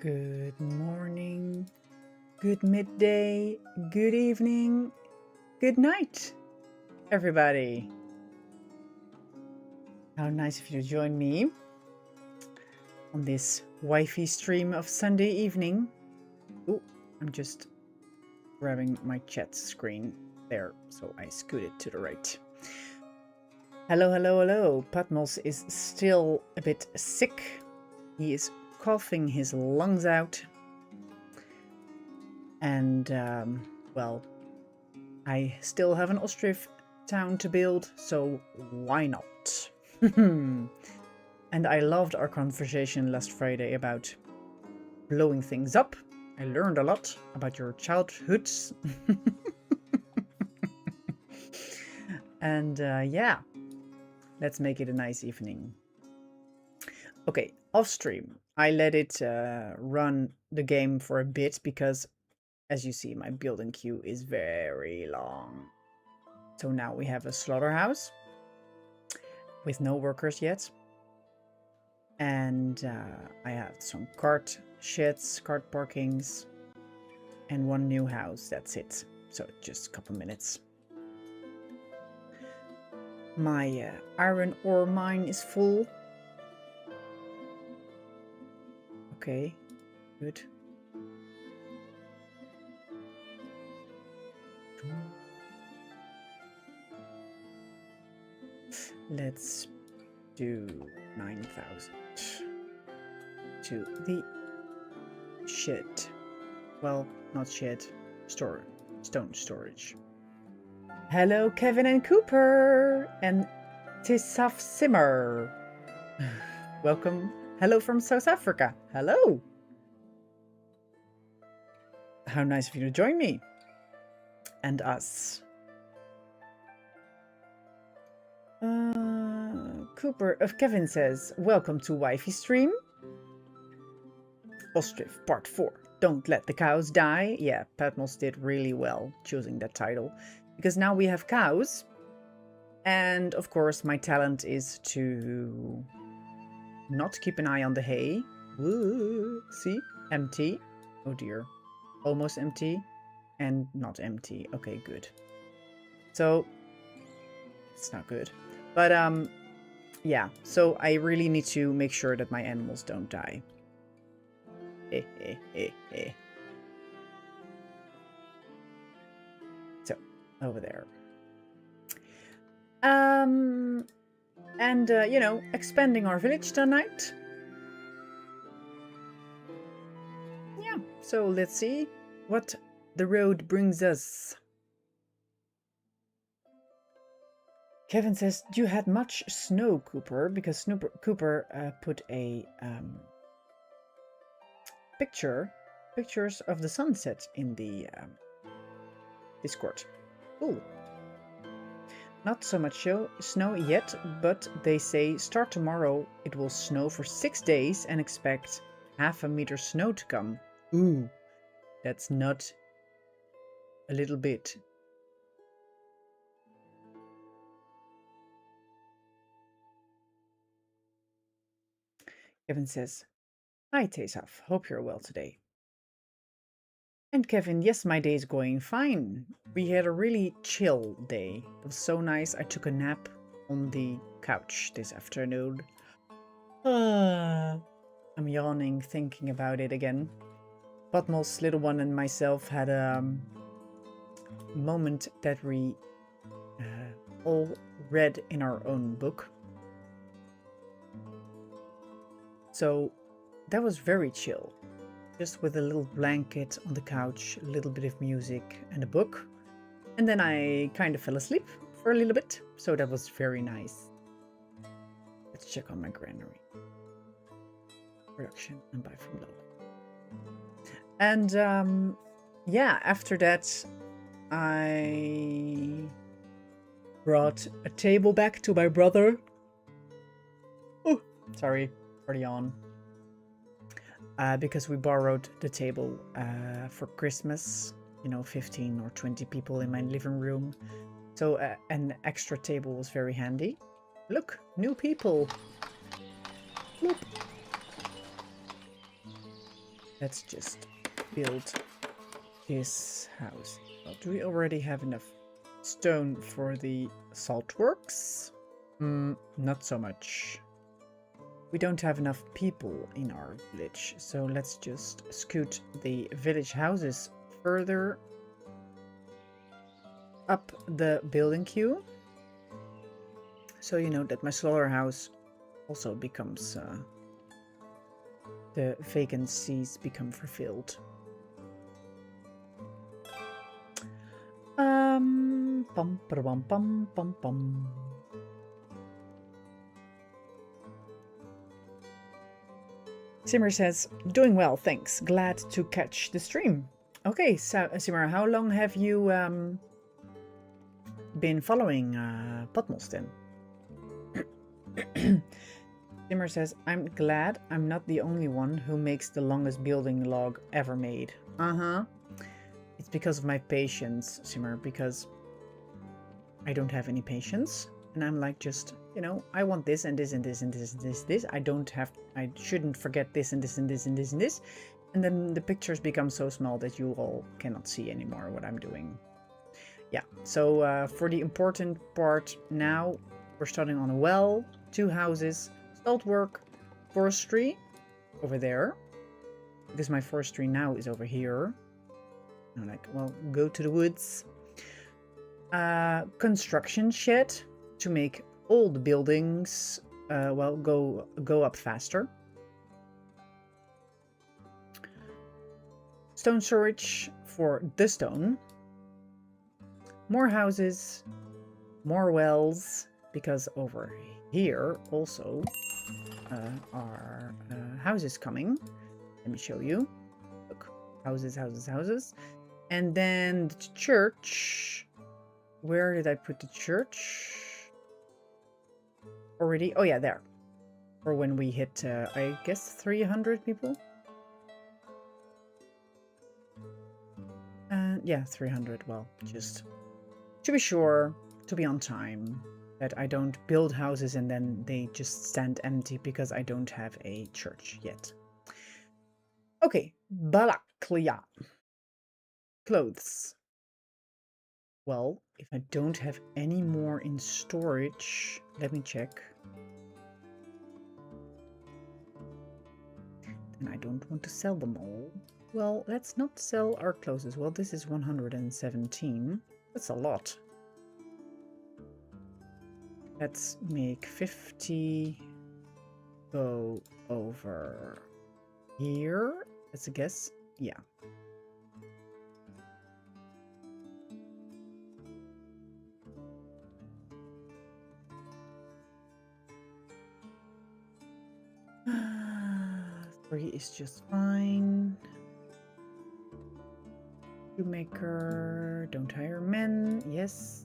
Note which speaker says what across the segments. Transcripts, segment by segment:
Speaker 1: Good morning, good midday, good evening, good night, everybody. How nice of you to join me on this Wifey stream of Sunday evening. Oh, I'm just grabbing my chat screen there, so I scoot it to the right. Hello, hello, hello. Patmos is still a bit sick. He is coughing his lungs out. And, well, I still have an Ostriv town to build, so why not? And I loved our conversation last Friday about blowing things up. I learned a lot about your childhoods. And yeah, let's make it a nice evening. Okay, off stream. I let it run the game for a bit because, as you see, my building queue is very long. So now we have a slaughterhouse with no workers yet. And I have some cart sheds, cart parkings, and one new house. That's it. So just a couple minutes. My iron ore mine is full. Okay, good. Let's do 9,000 to the shed. Well, not shed, stone storage. Hello, Kevin and Cooper and Tisaf Simmer. Welcome. Hello from South Africa. Hello. How nice of you to join me and us. Kevin says, welcome to Wifey stream. Ostriv, part 4. Don't let the cows die. Yeah, Patmos did really well choosing that title. Because now we have cows. And of course, my talent is to not keep an eye on the hay. Ooh, see? Empty. Oh dear. Almost empty. And not empty. Okay, good. So, it's not good. But, yeah. So, I really need to make sure that my animals don't die. So, over there. And, you know, expanding our village tonight. Yeah, so let's see what the road brings us. Kevin says, you had much snow, Cooper, because Cooper put a pictures of the sunset in the Discord. Ooh. Not so much snow yet, but they say start tomorrow. It will snow for 6 days and expect half a meter snow to come. Ooh, that's not a little bit. Kevin says, hi Tesaf, hope you're well today. And Kevin, yes, my day is going fine. We had a really chill day. It was so nice. I took a nap on the couch this afternoon. I'm yawning thinking about it again. Patmos, little one, and myself had a moment that we all read in our own book. So that was very chill. Just with a little blanket on the couch, a little bit of music and a book. And then I kind of fell asleep for a little bit. So that was very nice. Let's check on my granary. Production and buy from low. And yeah, after that, I brought a table back to my brother. Oh, sorry for the yawn. Because we borrowed the table for Christmas, you know, 15 or 20 people in my living room. So an extra table was very handy. Look, new people. Look. let's just build this house. Well, do we already have enough stone for the salt works? Not so much. We don't have enough people in our village, so let's just scoot the village houses further up the building queue. So you know that my slaughterhouse also becomes, the vacancies become fulfilled. Pum, pum, pum, pum, pum. Simmer says, doing well, thanks. Glad to catch the stream. Okay, so Simmer, how long have you been following Patmos then? Simmer says, I'm glad I'm not the only one who makes the longest building log ever made. It's because of my patience, Simmer, because I don't have any patience. And I'm like, just, you know, I want this and this and this and this and this. I shouldn't forget this and this and this and this and this. And then the pictures become so small that you all cannot see anymore what I'm doing. Yeah, so for the important part now, we're starting on a well, 2 houses, salt work, forestry over there. Because my forestry now is over here. I'm like, well, go to the woods. Construction shed to make all the buildings, well, go up faster. Stone storage for the stone. More houses, more wells, because over here also are houses coming. Let me show you. Look, houses, houses, houses. And then the church. Where did I put the church? Already? Oh yeah, there. Or when we hit, I guess, 300 people? Yeah, 300. Well, just to be sure, to be on time, that I don't build houses and then they just stand empty because I don't have a church yet. Okay, Balaklia. Clothes. Well, if I don't have any more in storage, let me check. And I don't want to sell them all. Well, let's not sell our clothes as well. This is 117. That's a lot. Let's make 50 go over here. That's a guess. Yeah. Three is just fine. Shoemaker, don't hire men. Yes.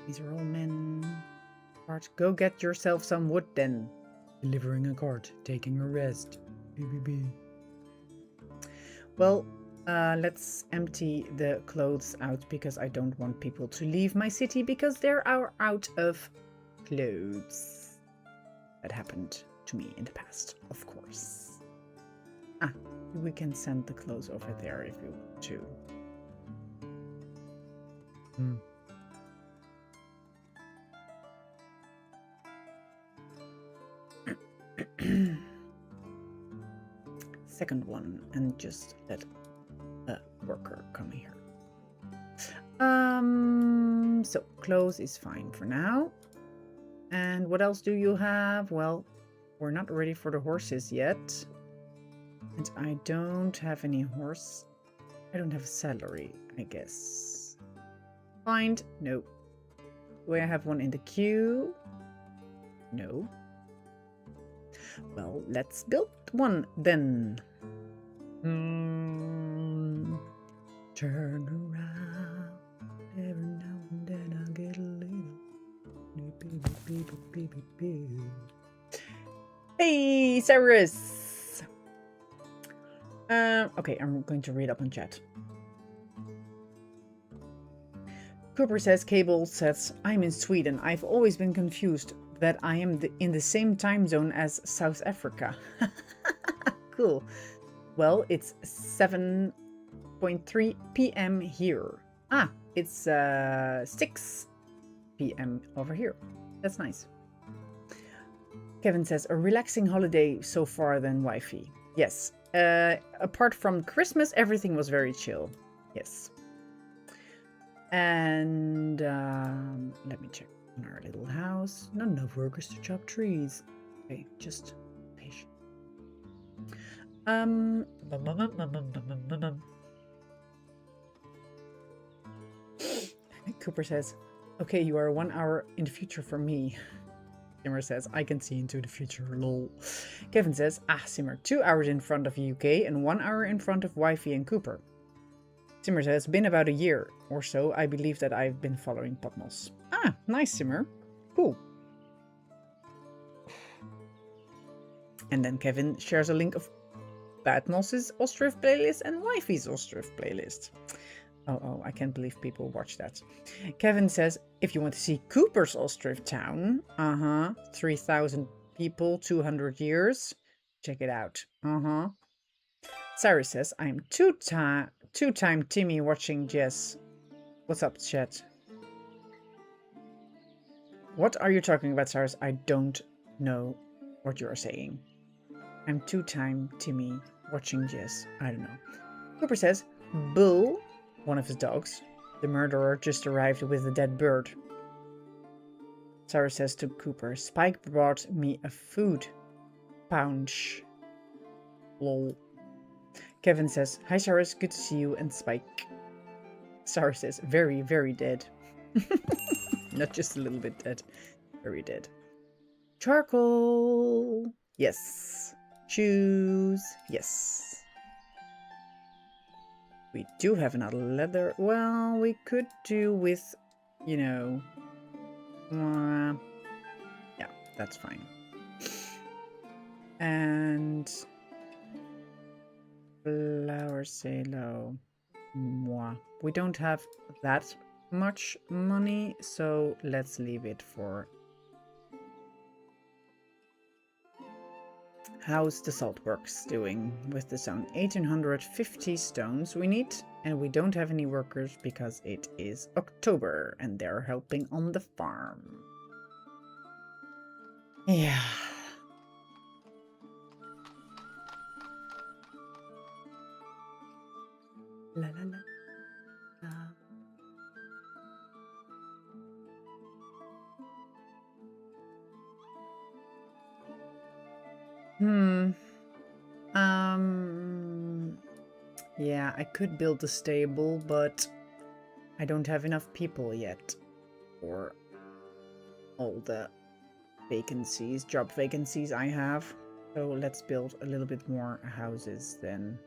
Speaker 1: These are all men. Cart, go get yourself some wood then. Delivering a cart, taking a rest. BBB. Well, let's empty the clothes out because I don't want people to leave my city because they're out of clothes. That happened to me in the past, of course. Ah, we can send the clothes over there if you want to. Second one, and just let a worker come here. So clothes is fine for now. And what else do you have? Well, we're not ready for the horses yet. And I don't have any horse. I don't have a salary, I guess. Find? No. Do I have one in the queue? No. Well, let's build one then. Turn around. Every now and then I get a little. Hey, Cyrus! Okay, I'm going to read up on chat. Cooper says, Cable says, I'm in Sweden. I've always been confused that I am in the same time zone as South Africa. Cool. Well, it's 7:3 p.m. here. Ah, it's 6 p.m. over here. That's nice. Kevin says, a relaxing holiday so far then, Wifey. Yes. Apart from Christmas, everything was very chill. Yes. And let me check on our little house. Not enough workers to chop trees. Okay, just patient. Cooper says, okay, you are 1 hour in the future for me. Simmer says, I can see into the future, lol. Kevin says, Simmer, 2 hours in front of UK and 1 hour in front of Wifey and Cooper. Simmer says, been about a year or so, I believe that I've been following Patmos. Nice, Simmer. Cool. And then Kevin shares a link of Patmos's Ostriv playlist and Wifey's Ostriv playlist. Oh, I can't believe people watch that. Kevin says, if you want to see Cooper's Ostriv town, 3,000 people, 200 years, check it out. Cyrus says, I'm two-time Timmy watching Jess. What's up, chat? What are you talking about, Cyrus? I don't know what you are saying. I'm two-time Timmy watching Jess. I don't know. Cooper says, Bull, one of his dogs. The murderer just arrived with a dead bird. Sarah says to Cooper, Spike brought me a food pouch. Lol. Kevin says, hi Cyrus, good to see you, and Spike. Sarah says, very, very dead. Not just a little bit dead. Very dead. Charcoal. Yes. Shoes. Yes. We do have another leather. Well, we could do with, you know... yeah, that's fine. And... flower salo. Moi. We don't have that much money, so let's leave it for... How's the saltworks doing with the stone? 1850 stones we need, and we don't have any workers because it is October and they're helping on the farm. Yeah. La la la. Yeah, I could build a stable, but I don't have enough people yet for all the vacancies, job vacancies I have. So let's build a little bit more houses then.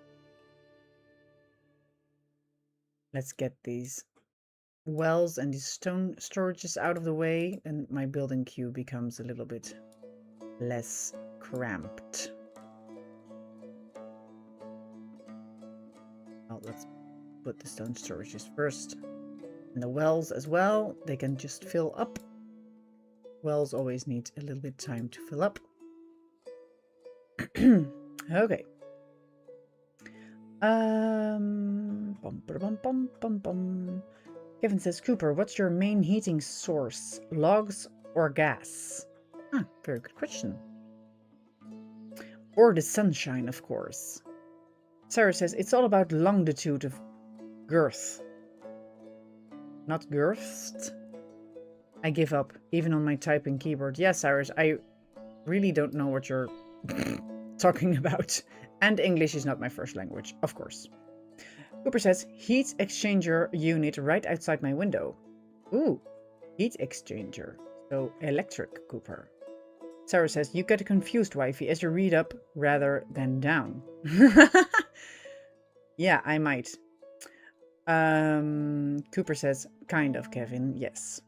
Speaker 1: Let's get these wells and these stone storages out of the way, and my building queue becomes a little bit less cramped. Well, let's put the stone storages first. And the wells as well, they can just fill up. Wells always need a little bit of time to fill up. Okay. Kevin says, Cooper, what's your main heating source? Logs or gas? Very good question. Or the sunshine, of course. Sarah says, it's all about longitude of girth. Not girth. I give up, even on my typing keyboard. Yes, Cyrus, I really don't know what you're talking about. And English is not my first language, of course. Cooper says, heat exchanger unit right outside my window. Ooh, heat exchanger. So electric, Cooper. Sarah says, you get confused, Wifey, as you read up rather than down. Yeah, I might. Cooper says, kind of, Kevin, yes.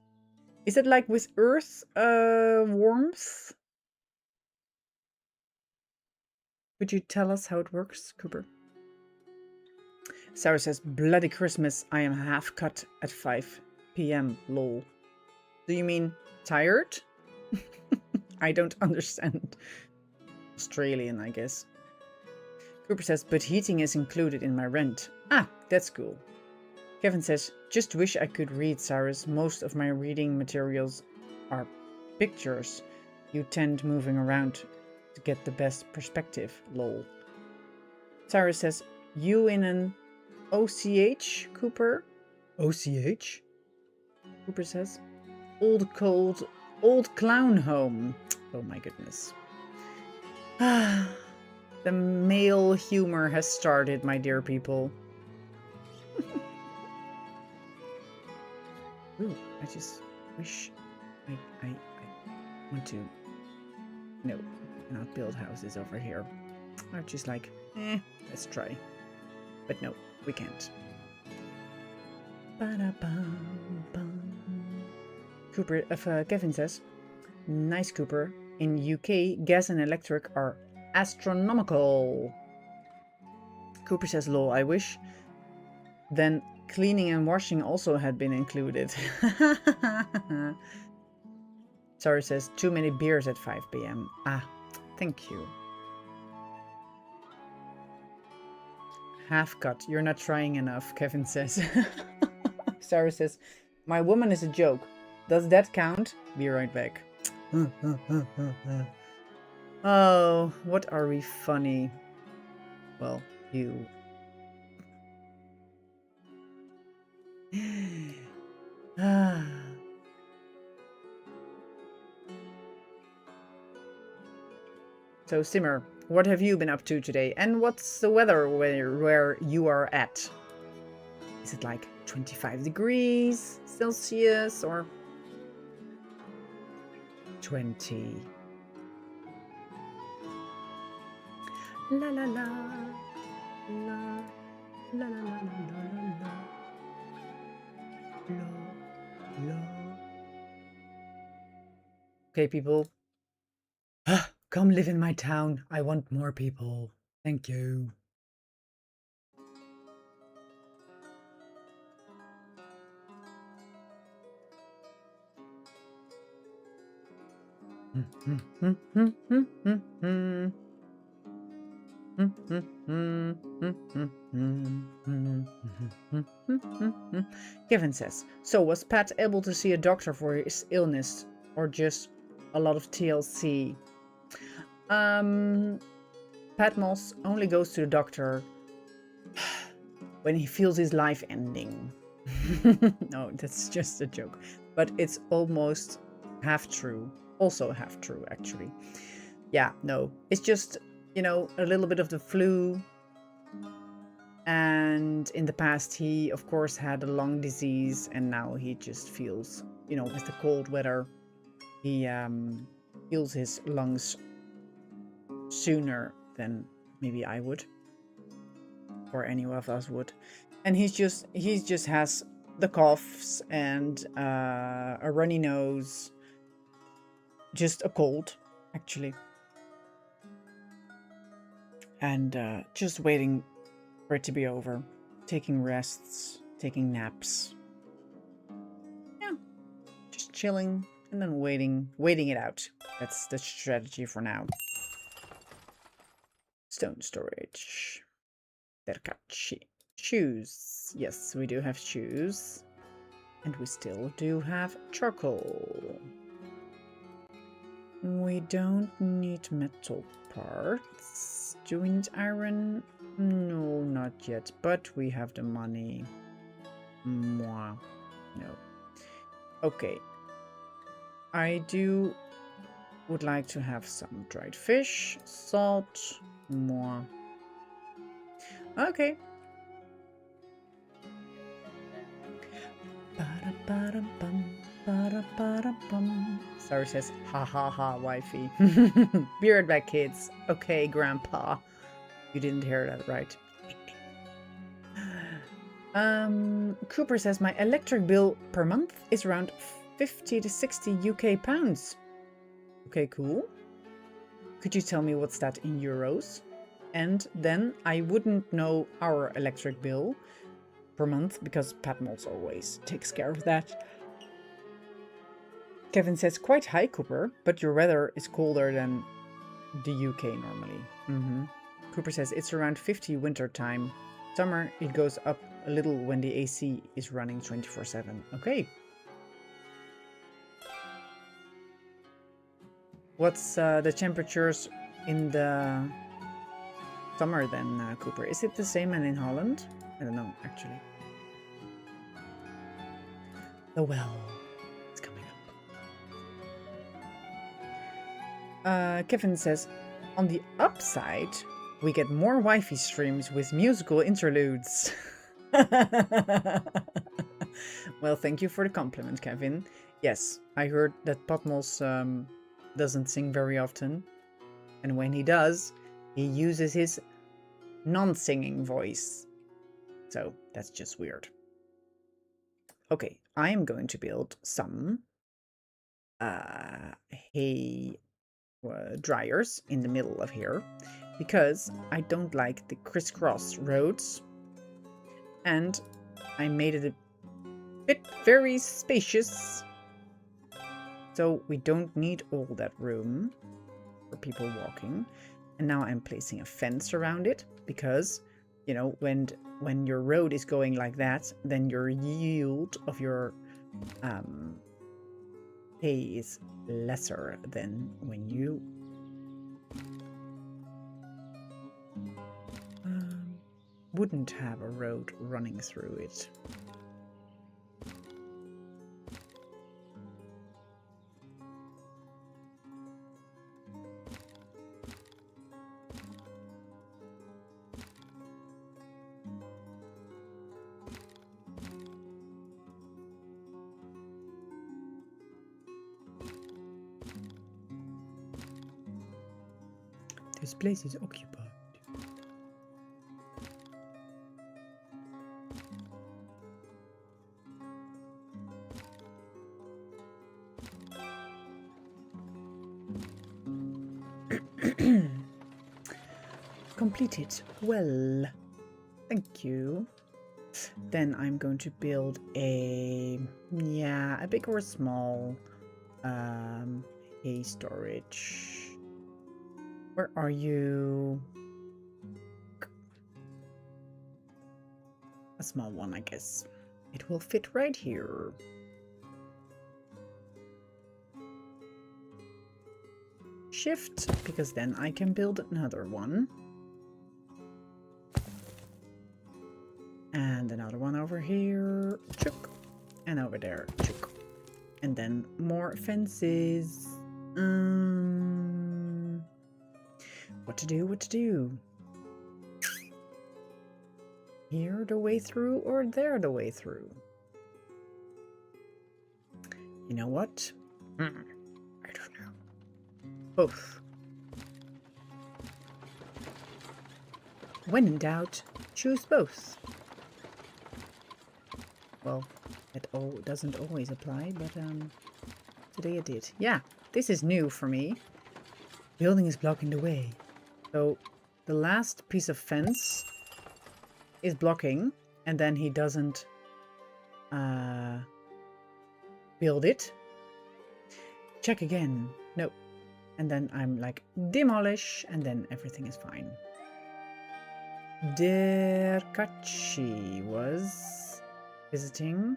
Speaker 1: Is it like with earth warmth? Could you tell us how it works, Cooper? Sarah says, bloody Christmas, I am half cut at 5 p.m, lol. Do you mean tired? I don't understand. Australian, I guess. Cooper says, but heating is included in my rent. Ah, that's cool. Kevin says, just wish I could read, Cyrus. Most of my reading materials are pictures. You tend moving around to get the best perspective, lol. Cyrus says, you in an OCH, Cooper? OCH? Cooper says, old cold, old clown home. Oh my goodness. The male humor has started, my dear people. Ooh, I just wish I want to, no, not build houses over here. I'm just like, let's try. But no, we can't. Cooper, Kevin says, nice, Cooper. In UK, gas and electric are astronomical. Cooper says, lol, I wish. Then cleaning and washing also had been included. Sorry says, too many beers at 5 p.m. Ah, thank you. Half cut. You're not trying enough, Kevin says. Sarah says, my woman is a joke. Does that count? Be right back. Oh, what are we funny? Well, you. So, Simmer, what have you been up to today? And what's the weather where you are at? Is it like 25 degrees Celsius or 20? La la la. La la la la la la. Okay, people. Come live in my town. I want more people. Thank you. Kevin says, so was Pat able to see a doctor for his illness or just a lot of TLC? Patmos only goes to the doctor when he feels his life ending. No, that's just a joke. But it's almost half true. Also half true, actually. Yeah, no. It's just, you know, a little bit of the flu. And in the past, he, of course, had a lung disease. And now he just feels, you know, with the cold weather, he feels his lungs sooner than maybe I would. Or any of us would. And he just has the coughs and a runny nose. Just a cold, actually. And just waiting for it to be over. Taking rests, taking naps. Yeah, just chilling and then waiting it out. That's the strategy for now. Stone storage. Tercacci. Shoes. Yes, we do have shoes. And we still do have charcoal. We don't need metal parts. Do we need iron? No, not yet. But we have the money. Mwah. No. Okay. I would like to have some dried fish, salt, more. Okay. Sarah says, ha ha ha, wifey. Be right back, kids. Okay, grandpa. You didn't hear that right. Cooper says, my electric bill per month is around 50 to 60 UK pounds. Okay, cool. Could you tell me what's that in euros? And then I wouldn't know our electric bill per month because Patmos always takes care of that. Kevin says, quite high, Cooper, but your weather is colder than the UK normally. Cooper says it's around 50 winter time. Summer, it goes up a little when the AC is running 24/7. Okay. What's the temperatures in the summer then, Cooper? Is it the same as in Holland? I don't know, actually. The well is coming up. Kevin says, on the upside, we get more Wi-Fi streams with musical interludes. Well, thank you for the compliment, Kevin. Yes, I heard that Patmos doesn't sing very often. And when he does, he uses his non-singing voice. So that's just weird. Okay, I am going to build some hay dryers in the middle of here because I don't like the crisscross roads, and I made it a bit very spacious, so we don't need all that room for people walking. And now I'm placing a fence around it because, you know, when your road is going like that, then your yield of your hay is lesser than when you wouldn't have a road running through it. This place is occupied. Completed. Well, thank you. Then I'm going to build a big or a small hay storage. Where are you? A small one, I guess. It will fit right here. Shift, because then I can build another one. And another one over here. Chook. And over there. Chook. And then more fences. What to do? What to do? Here the way through or there the way through? You know what? I don't know. Both. When in doubt, choose both. Well, it doesn't always apply, but today it did. Yeah, this is new for me. Building is blocking the way. So the last piece of fence is blocking, and then he doesn't build it. Check again. Nope. And then I'm like, demolish, and then everything is fine. Derkachi was visiting.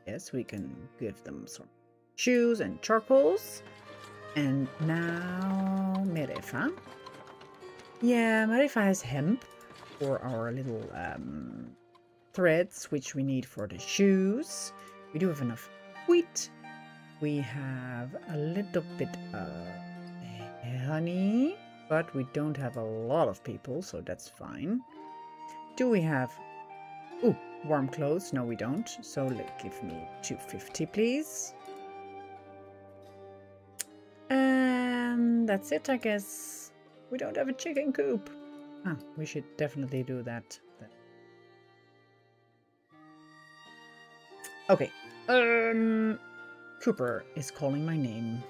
Speaker 1: Yes, we can give them some shoes and charcoals. And now Merefa. Yeah, Merefa has hemp for our little threads, which we need for the shoes. We do have enough wheat. We have a little bit of honey, but we don't have a lot of people, so that's fine. Do we have... Ooh, warm clothes? No, we don't. So give me 250, please. And that's it, I guess. We don't have a chicken coop. Ah, we should definitely do that then. Okay. Cooper is calling my name.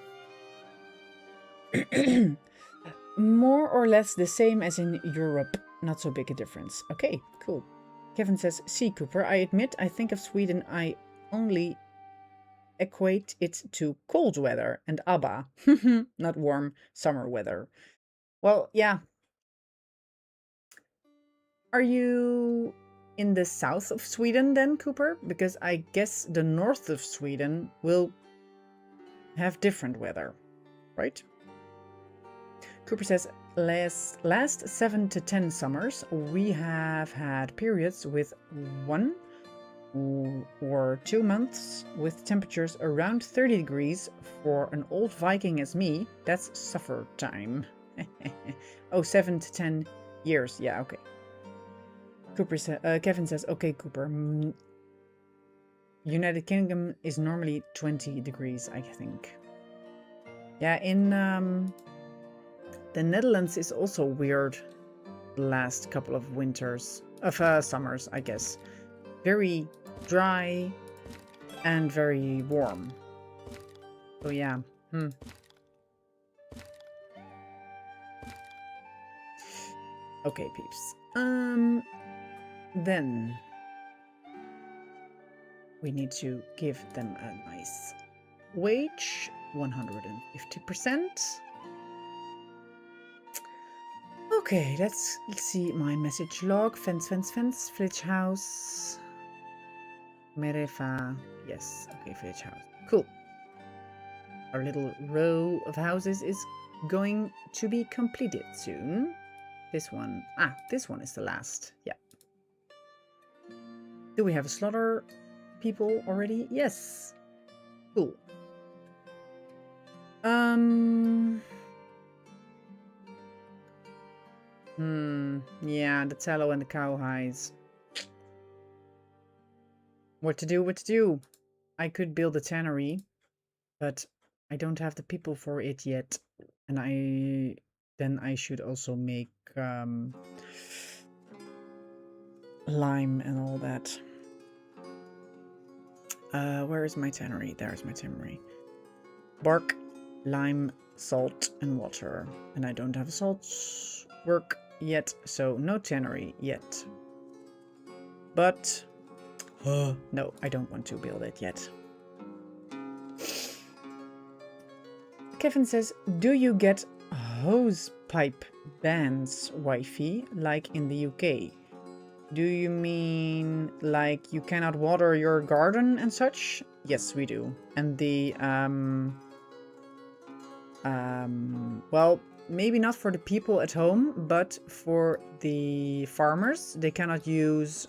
Speaker 1: More or less the same as in Europe. Not so big a difference. Okay, cool. Kevin says, see, Cooper, I admit I think of Sweden, I only equate it to cold weather and ABBA. Not warm summer weather. Well, yeah. Are you in the south of Sweden then, Cooper? Because I guess the north of Sweden will have different weather, right? Cooper says, last 7 to 10 summers, we have had periods with 1 or 2 months with temperatures around 30 degrees. For an old Viking as me, that's suffer time. Oh, 7 to 10 years. Yeah, okay. Kevin says, okay, Cooper. United Kingdom is normally 20 degrees, I think. Yeah, in the Netherlands is also weird the last couple of summers, I guess. Very dry and very warm. So yeah. Okay, peeps. Then we need to give them a nice wage, 150%. Okay, let's see my message log. Fence, village house. Merefa. Yes, okay, village house. Cool. Our little row of houses is going to be completed soon. This one. This one is the last. Yeah. Do we have a slaughter people already? Yes. Cool. Yeah, the tallow and the cowhides. What to do? I could build a tannery, but I don't have the people for it yet. And I should also make lime and all that. Where is my tannery? There's my tannery. Bark, lime, salt, and water. And I don't have a salt work yet, so no tannery yet. But no, I don't want to build it yet. Kevin says, do you get hose pipe bans, Wifey, like in the UK? Do you mean like you cannot water your garden and such? Yes, we do. And the well, maybe not for the people at home, but for the farmers, they cannot use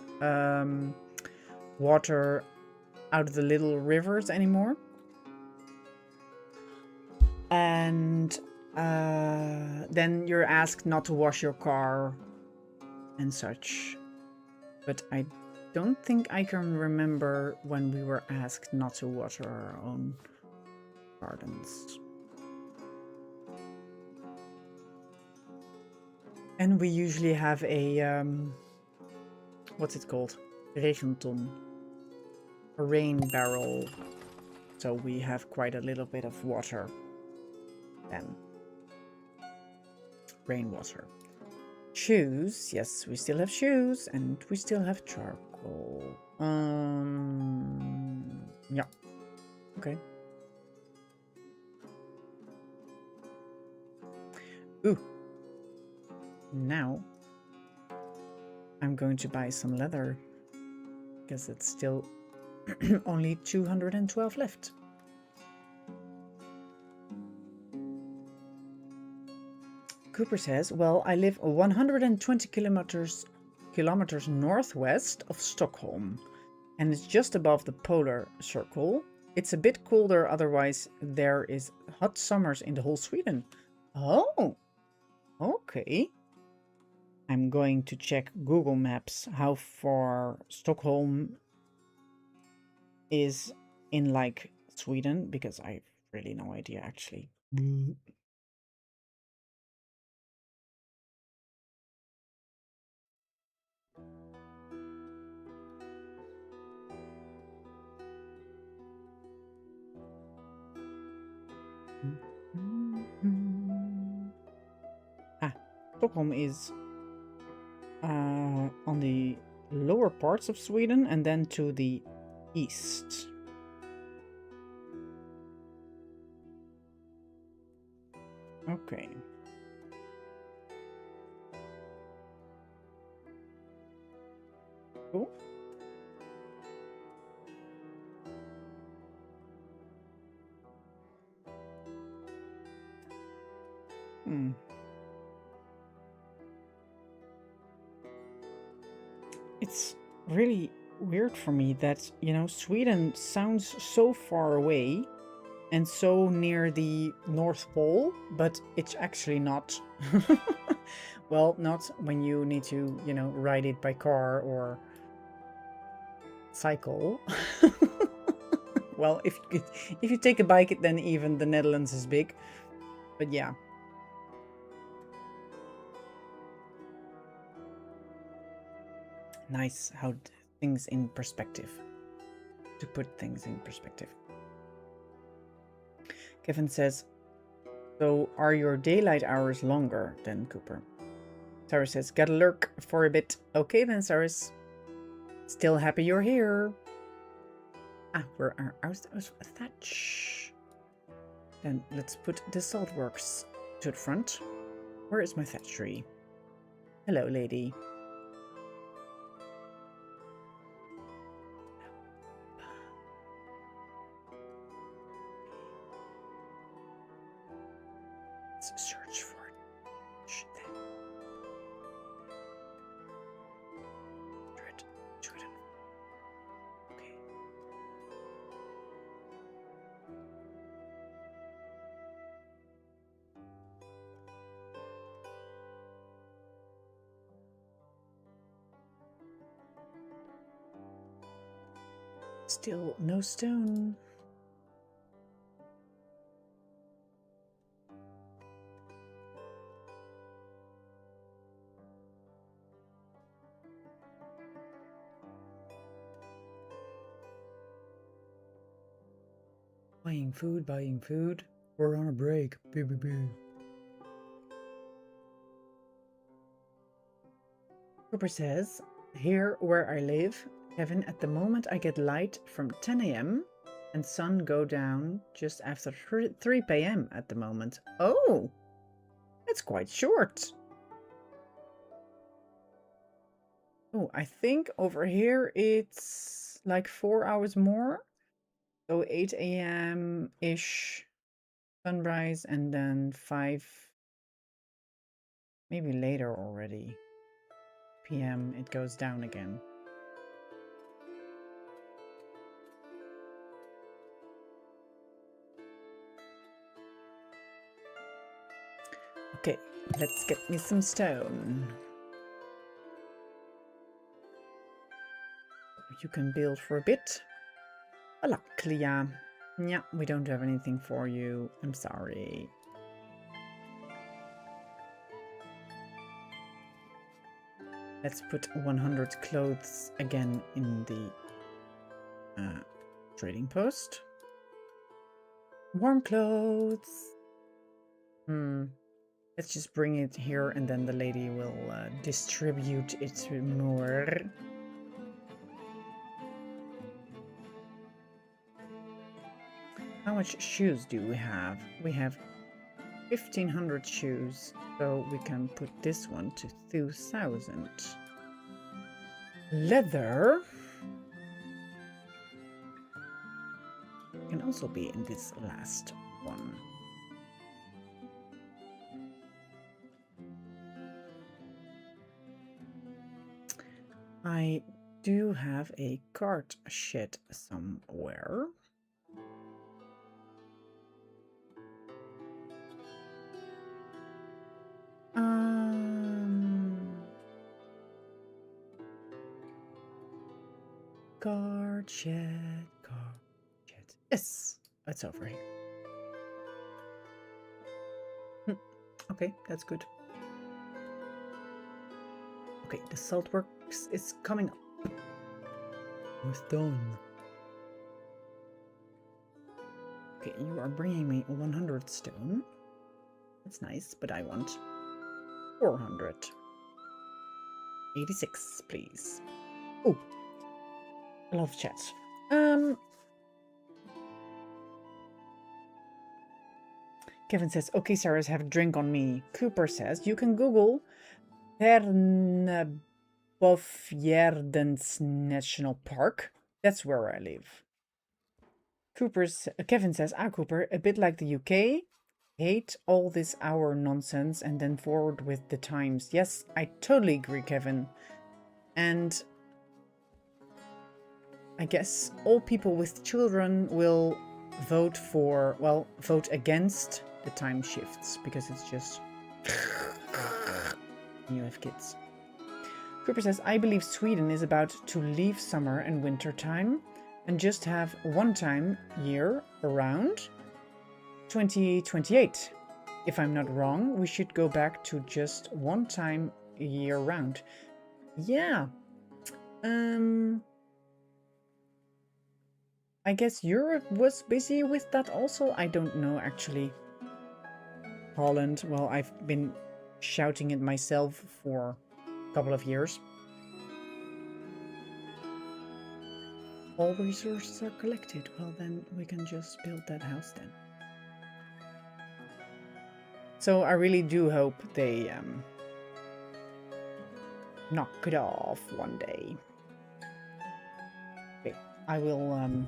Speaker 1: water out of the little rivers anymore. And then you're asked not to wash your car and such. But I don't think I can remember when we were asked not to water our own gardens. And we usually have a, what's it called? Regenton. A rain barrel. So we have quite a little bit of water then. Rainwater. Shoes. Yes, we still have shoes. And we still have charcoal. Yeah. Okay. Ooh. Now I'm going to buy some leather because it's still only 212 left. Cooper says, well, I live 120 kilometers northwest of Stockholm, and it's just above the polar circle. It's a bit colder, otherwise there is hot summers in the whole Sweden. Oh, okay. I'm going to check Google Maps how far Stockholm is in like Sweden, because I have really no idea actually. Stockholm is on the lower parts of Sweden and then to the east. Okay. Cool. It's really weird for me that, you know, Sweden sounds so far away and so near the North Pole, but it's actually not. Well, not when you need to, you know, ride it by car or cycle. Well, if you take a bike, then even the Netherlands is big. But yeah. Nice how things in perspective. To put things in perspective. Kevin says, so are your daylight hours longer than Cooper? Sarah says, gotta lurk for a bit. Okay then, Sarah. Still happy you're here. Ah, where are our thatch? Then let's put the saltworks to the front. Where is my thatch tree? Hello, lady. Let's search for it. Okay. Still no stone. Buying food, buying food. We're on a break. Boo, boo, boo. Cooper says, here where I live, Kevin, at the moment I get light from 10 a.m. and sun go down just after 3 p.m. at the moment. Oh, that's quite short. Oh, I think over here it's like 4 hours more. So 8 a.m.-ish sunrise and then 5, maybe later already, p.m. it goes down again. Okay, let's get me some stone. You can build for a bit. Clea. Yeah, we don't have anything for you. I'm sorry. Let's put 100 clothes again in the trading post. Warm clothes. Let's just bring it here and then the lady will distribute it more. How much shoes do we have? We have 1,500 shoes, so we can put this one to 2,000. Leather can also be in this last one. I do have a cart shed somewhere. Cart shed. Yes, it's over here. Okay, that's good. Okay, the saltworks is coming up. Almost done. Okay, you are bringing me 100 stone. That's nice, but I want 400. 86, please. Oh, I love chat. Kevin says, okay, Sarah, have a drink on me. Cooper says, you can Google Patmos Bovjerdens National Park. That's where I live. Kevin says, Cooper, a bit like the UK. Hate all this hour nonsense and then forward with the times. Yes, I totally agree, Kevin. And I guess all people with children will vote against the time shifts because it's just you have kids. Cooper says, I believe Sweden is about to leave summer and winter time and just have one time year around 2028. If I'm not wrong, we should go back to just one time year round. Yeah. I guess Europe was busy with that also. I don't know, actually. Holland, well, I've been shouting it myself for a couple of years. All resources are collected. Well, then we can just build that house then. So I really do hope they knock it off one day. Okay, I will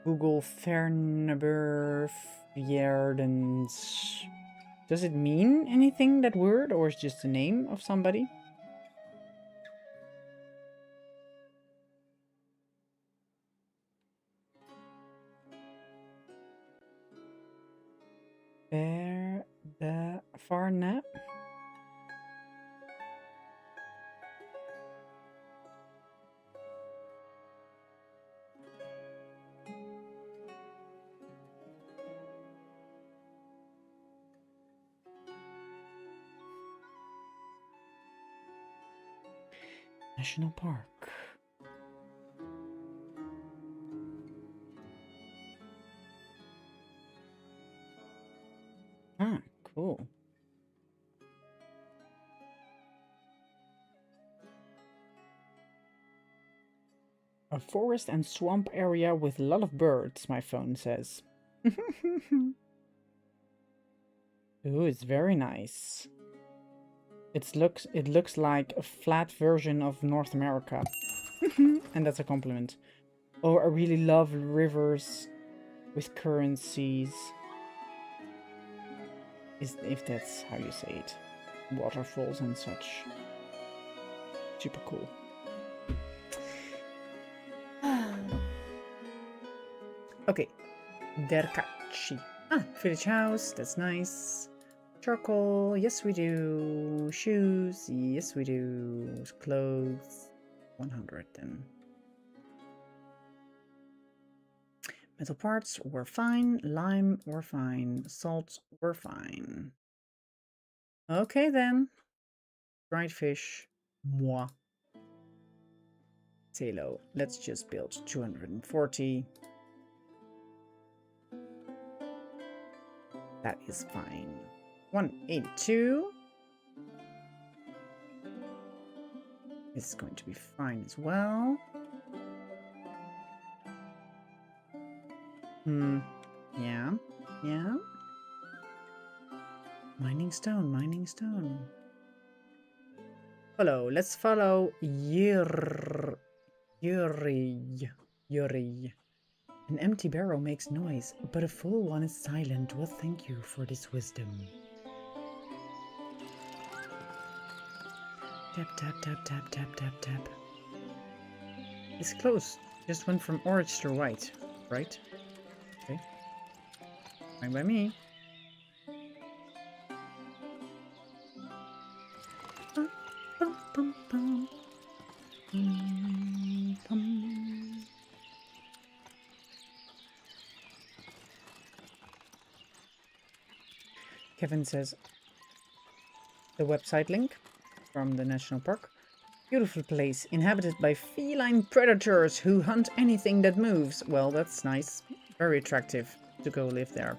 Speaker 1: Google Verneberfjerdens. Does it mean anything, that word, or is it just the name of somebody? Varna. National Park. Ah, cool. A forest and swamp area with a lot of birds, my phone says. Ooh, it's very nice. It looks like a flat version of North America. And that's a compliment. Oh, I really love rivers with currencies. If that's how you say it. Waterfalls and such. Super cool. Okay. Derkachi. Ah, village house. That's nice. Charcoal. Yes, we do. Shoes. Yes, we do. Clothes. 100 then. Metal parts were fine. Lime were fine. Salt were fine. Okay then. Dried fish. Moi. Say low. Let's just build 240. That is fine. 182. This is going to be fine as well. Yeah. Mining stone, mining stone. Follow. Let's follow Yuri. An empty barrel makes noise, but a full one is silent. Well, thank you for this wisdom. Tap, tap, tap, tap, tap, tap, tap. It's close. Just went from orange to white, right? Okay. Fine by me. Kevin says the website link from the national park. Beautiful place, inhabited by feline predators who hunt anything that moves. Well, that's nice. Very attractive to go live there.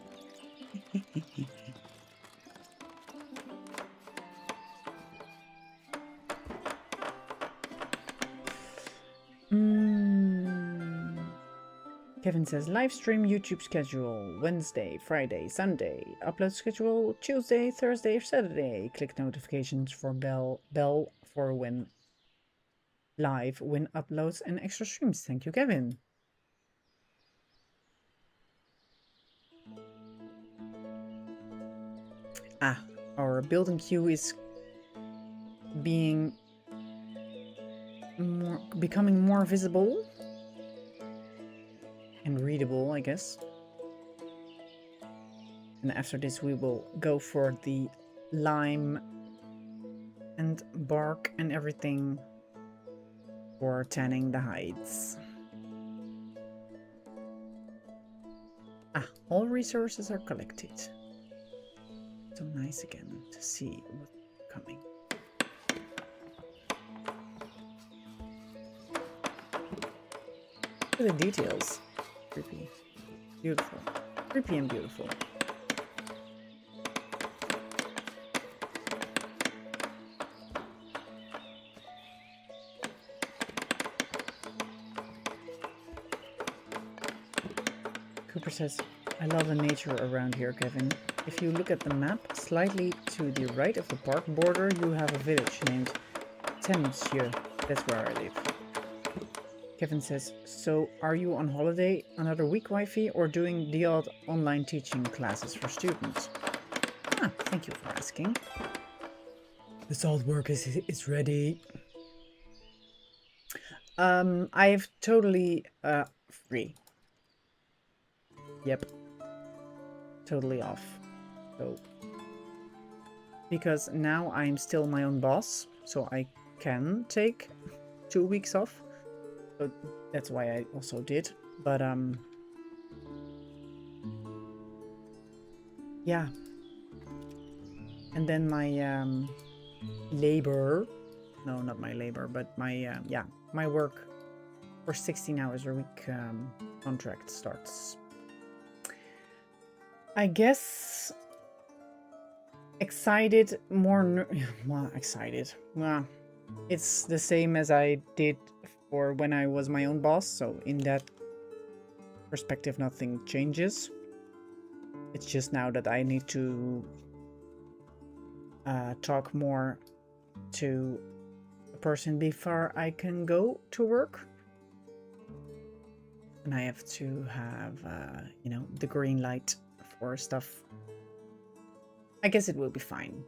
Speaker 1: Kevin says, live stream YouTube schedule, Wednesday, Friday, Sunday. Upload schedule, Tuesday, Thursday, or Saturday. Click notifications for bell for when live, win uploads and extra streams. Thank you, Kevin. Ah, our building queue is becoming more visible and readable, I guess. And after this we will go for the lime and bark and everything for tanning the hides. Ah, all resources are collected. So nice again to see what's coming. Look at the details. Creepy. Beautiful. Creepy and beautiful. Cooper says, I love the nature around here, Kevin. If you look at the map, slightly to the right of the park border, you have a village named Temsje. That's where I live. Kevin says, so are you on holiday another week, Wifey, or doing the odd online teaching classes for students? Ah, thank you for asking. The salt work is ready. I've totally free. Yep. Totally off. So because now I'm still my own boss, so I can take 2 weeks off. So that's why I also did. But yeah. And then my labor, no, not my labor, but my yeah, my work for 16 hours a week contract starts. I guess excited, more well, excited. Well, it's the same as I did for when I was my own boss, so in that perspective nothing changes. It's just now that I need to talk more to a person before I can go to work. And I have to have, you know, the green light for stuff. I guess it will be fine.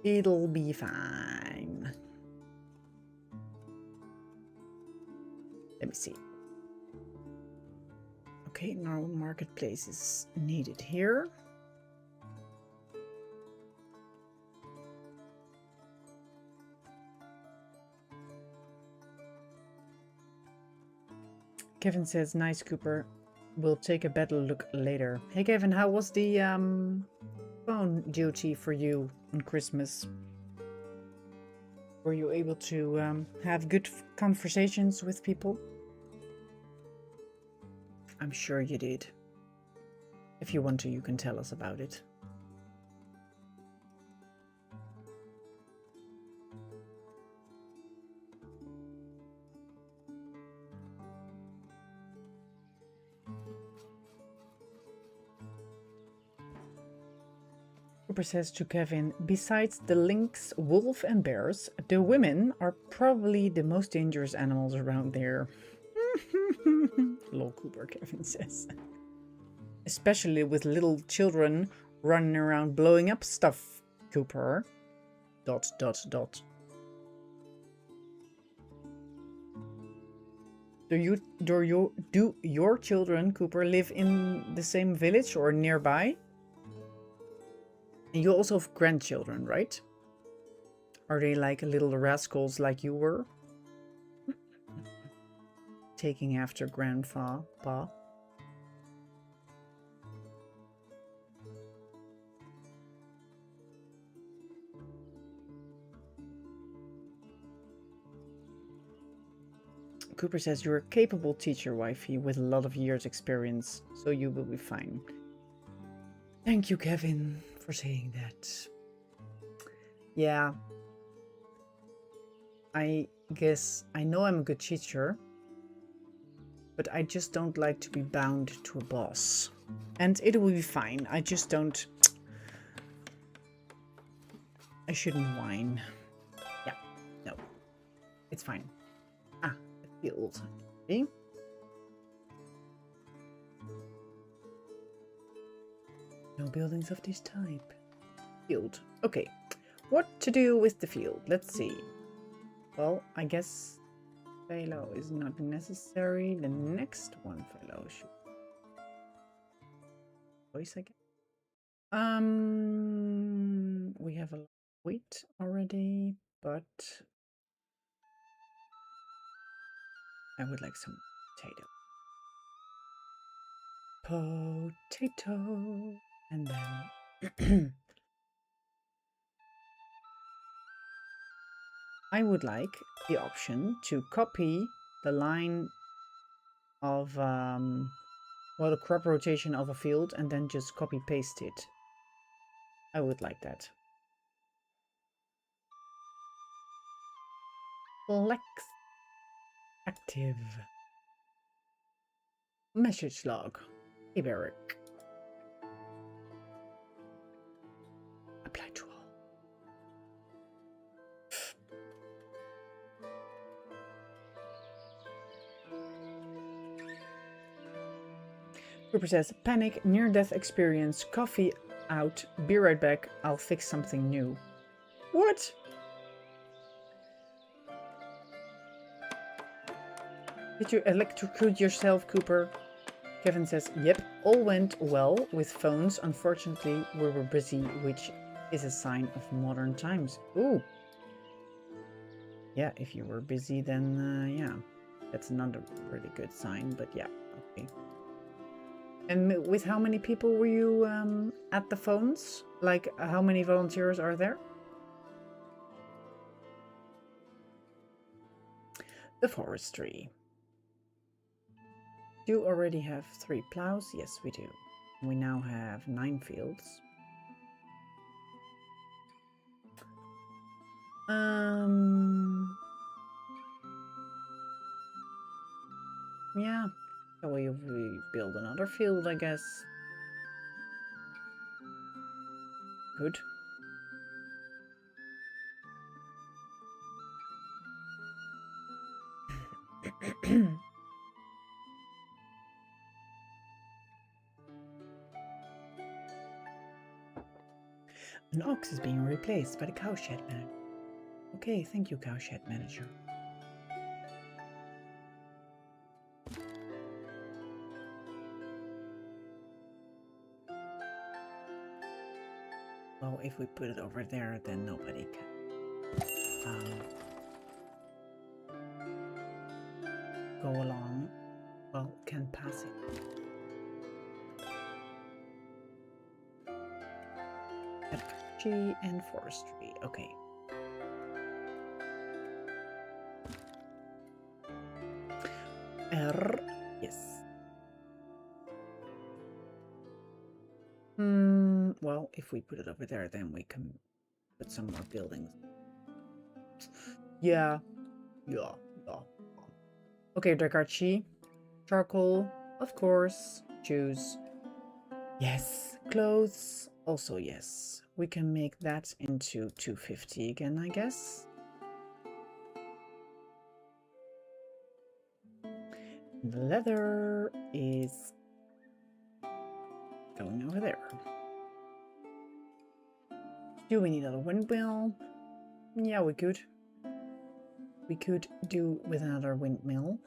Speaker 1: It'll be fine. Let me see. Okay, no marketplace is needed here. Kevin says, nice, Cooper. We'll take a better look later. Hey, Kevin, how was the phone duty for you on Christmas? Were you able to have good conversations with people? I'm sure you did. If you want to, you can tell us about it. Cooper says to Kevin, besides the lynx, wolf and bears, the women are probably the most dangerous animals around there. Lol, Cooper, Kevin says. Especially with little children running around blowing up stuff, Cooper. ... Do your children, Cooper, live in the same village or nearby? And you also have grandchildren, right? Are they like little rascals like you were? Taking after Grandpa? Cooper says, you're a capable teacher, Wifey, with a lot of years experience, so you will be fine. Thank you, Kevin, for saying that. Yeah. I guess I know I'm a good teacher, but I just don't like to be bound to a boss. And it will be fine. I just don't... I shouldn't whine. It's fine. Ah, the field. See? No buildings of this type. Field. Okay. What to do with the field? Let's see. Well, I guess fallow is not necessary. The next one fallow should. Voice, I guess. We have a lot of wheat already, but I would like some potato. Potato. And then I would like the option to copy the line of well, the crop rotation of a field and then just copy paste it. I would like that. Flex active. Message log. Hey, Barrick. Apply to all. Cooper says, panic, near-death experience, coffee out, be right back, I'll fix something new. What? Did you electrocute yourself, Cooper? Kevin says, yep, all went well with phones. Unfortunately, we were busy, which is a sign of modern times. Ooh. Yeah, if you were busy, then yeah, that's another really good sign, but yeah, okay. And with how many people were you at the phones? Like, how many volunteers are there? The forestry. Do you already have 3 plows? Yes, we do. We now have 9 fields. Yeah. So we build another field, I guess. Good. An ox is being replaced by the cowshed man. Okay, thank you, cowshed manager. Well, if we put it over there, then nobody can go along. Well, can pass it. Agriculture and forestry. Okay. Yes. Well, if we put it over there, then we can put some more buildings. Yeah. Okay, Dakarchi. Charcoal, of course. Choose. Yes. Clothes, also yes. We can make that into 250 again, I guess. The leather is going over there. Do we need another windmill? Yeah, we could. We could do with another windmill.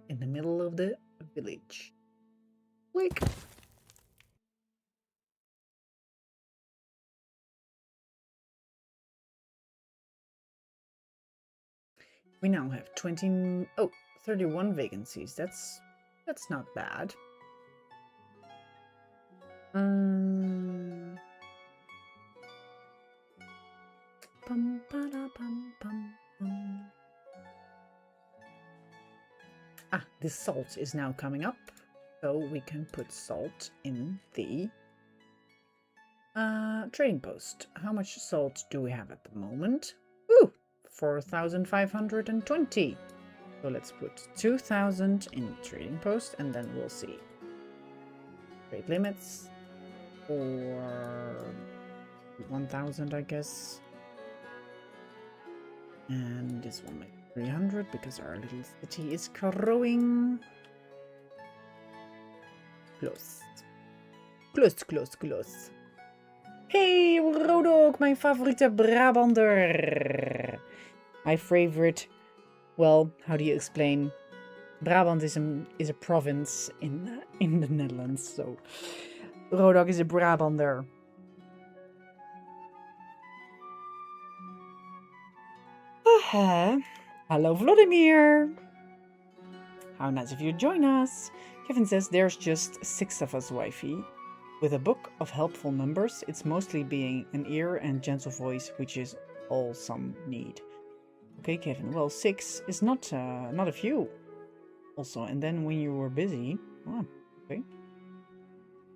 Speaker 1: In the middle of the village. Click. We now have 31 vacancies. That's not bad. Ah, the salt is now coming up, so we can put salt in the trading post. How much salt do we have at the moment? Ooh, 4,520. So let's put 2,000 in the trading post, and then we'll see. Trade limits or 1,000, I guess. And this will make 300 because our little city is growing. Close. Close, close, close. Hey, Rodok, mijn favoriete Brabander. My favorite, well, how do you explain? Brabant is a province in the Netherlands, so Rodok is a Brabander. Hello, Vladimir. How nice of you to join us. Kevin says there's just 6 of us, Wifey. With a book of helpful numbers, it's mostly being an ear and gentle voice, which is all some need. Okay, Kevin. Well, 6 is not a few. Also, and then when you were busy, okay.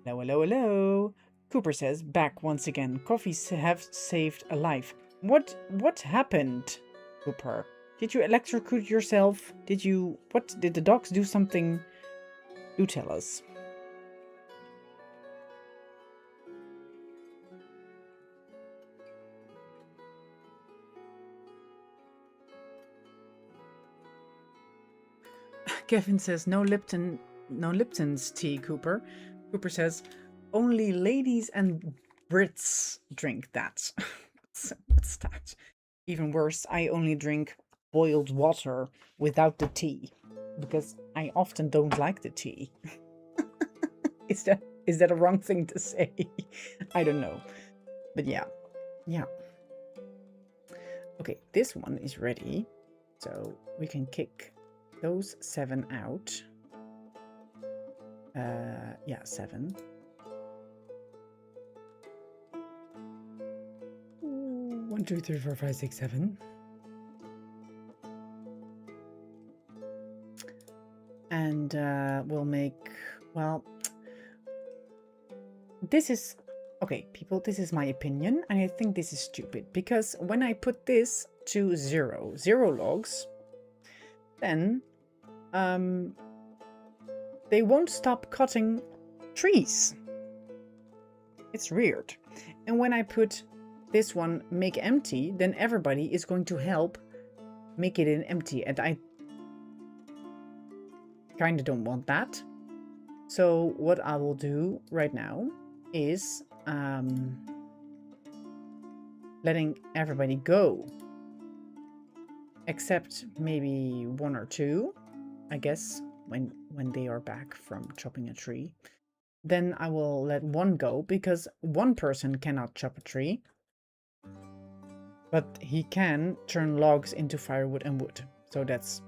Speaker 1: Hello, hello, hello. Cooper says back once again. Coffees have saved a life. What happened, Cooper? Did you electrocute yourself? Did the dogs do something? Do tell us. Kevin says no Lipton's tea, Cooper. Cooper says only ladies and Brits drink that. What's that? Even worse, I only drink boiled water without the tea because I often don't like the tea. Is that a wrong thing to say? I don't know. But yeah. Okay, this one is ready. So we can kick those 7 out. Yeah, 7. 1, 2, 3, 4, 5, 6, 7. And we'll make, well, this is, okay, people, this is my opinion, and I think this is stupid, because when I put this to 0 logs, then they won't stop cutting trees. It's weird. And when I put this one make empty, then everybody is going to help make it an empty, and I kind of don't want that. So what I will do right now is letting everybody go, except maybe 1 or 2, I guess, when they are back from chopping a tree. Then I will let 1 go, because 1 person cannot chop a tree, but he can turn logs into firewood and wood. So that's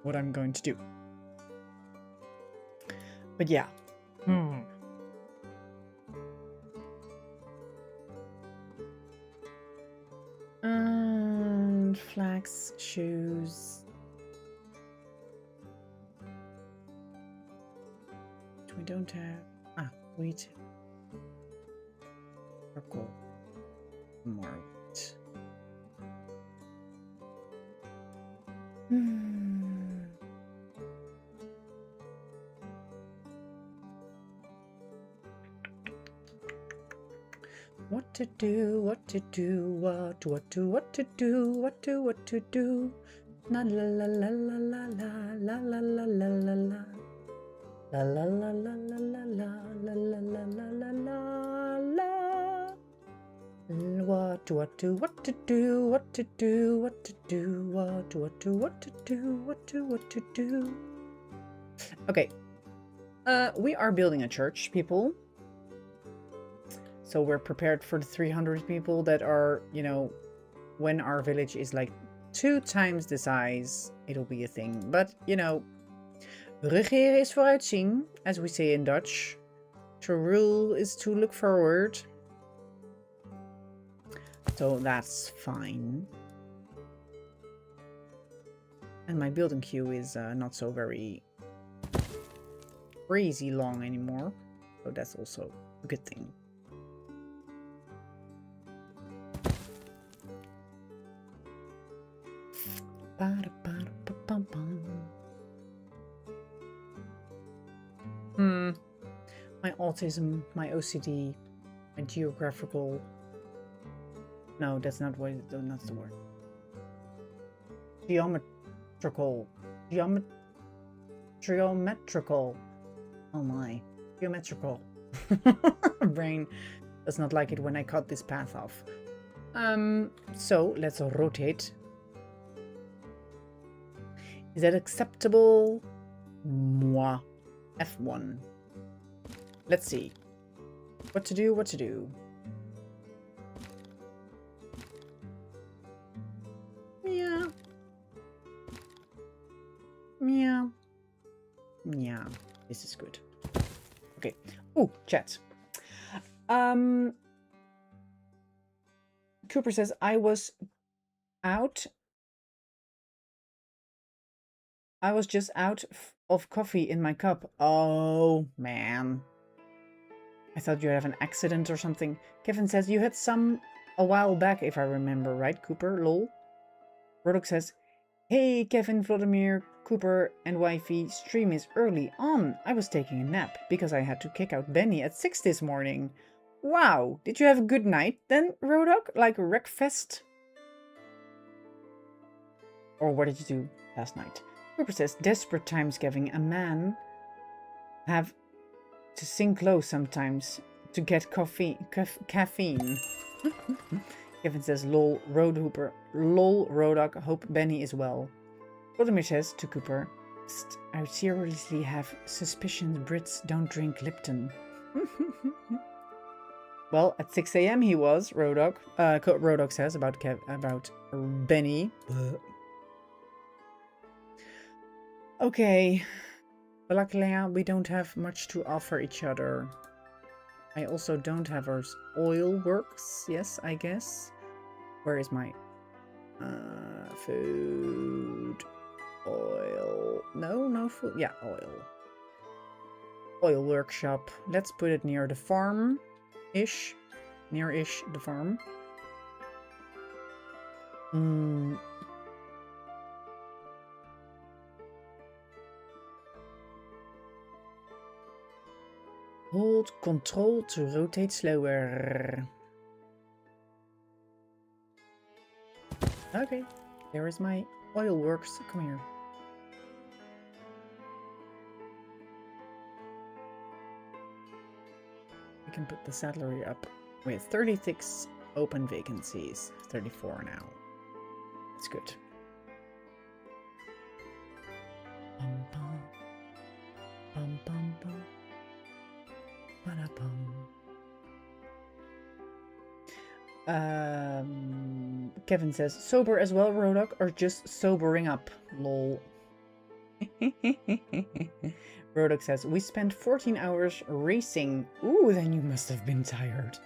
Speaker 1: what I'm going to do. But yeah. And flax, shoes. We don't have wheat. Purple. More wheat. What to do, what to do, what to do, what to do. La la la la la la la la la la la la. La la la la la la la la la la la la la. What to do, what to do, what to do, what to do, what to do. Okay. We are building a church, people. So we're prepared for the 300 people that are, you know, when our village is like 2 times the size, it'll be a thing. But, you know, regeren is vooruitzien, as we say in Dutch. To rule is to look forward. So that's fine. And my building queue is not so very crazy long anymore. So that's also a good thing. My autism, my OCD, my geographical. No, that's not what. That's the word. geometrical. Geometrical. Oh my. Geometrical. Brain does not like it when I cut this path off. So let's rotate. Is that acceptable? Moi. F1. Let's see. What to do, what to do. Yeah. Yeah. Yeah. This is good. Okay. Oh, chat. Cooper says, I was just out of coffee in my cup. Oh, man. I thought you had an accident or something. Kevin says, you had some a while back, if I remember right, Cooper, lol. Rodok says, hey, Kevin, Vladimir, Cooper, and Wifey, stream is early on. I was taking a nap because I had to kick out Benny at 6 this morning. Wow, did you have a good night then, Rodok? Like a wreckfest? Or what did you do last night? Cooper says, desperate times, Kevin. A man have to sink low sometimes to get caffeine. Kevin says, lol, Rodok, hope Benny is well. Vladimir says to Cooper, I seriously have suspicions Brits don't drink Lipton. Well, at 6 AM he was, Rodok. Rodok says about Benny. Okay. But luckily we don't have much to offer each other. I also don't have our oil works. Yes, I guess. Where is my food? Oil. No food. Yeah, oil. Oil workshop. Let's put it near the farm-ish. Near-ish the farm. Hold control to rotate slower. Okay, there is my oil works. Come here. We can put the salary up with 36 open vacancies. 34 now. That's good. Bum, bum. Bum, bum, bum. Kevin says, sober as well, Rodok, or just sobering up? Lol. Rodok says, we spent 14 hours racing. Ooh, then you must have been tired.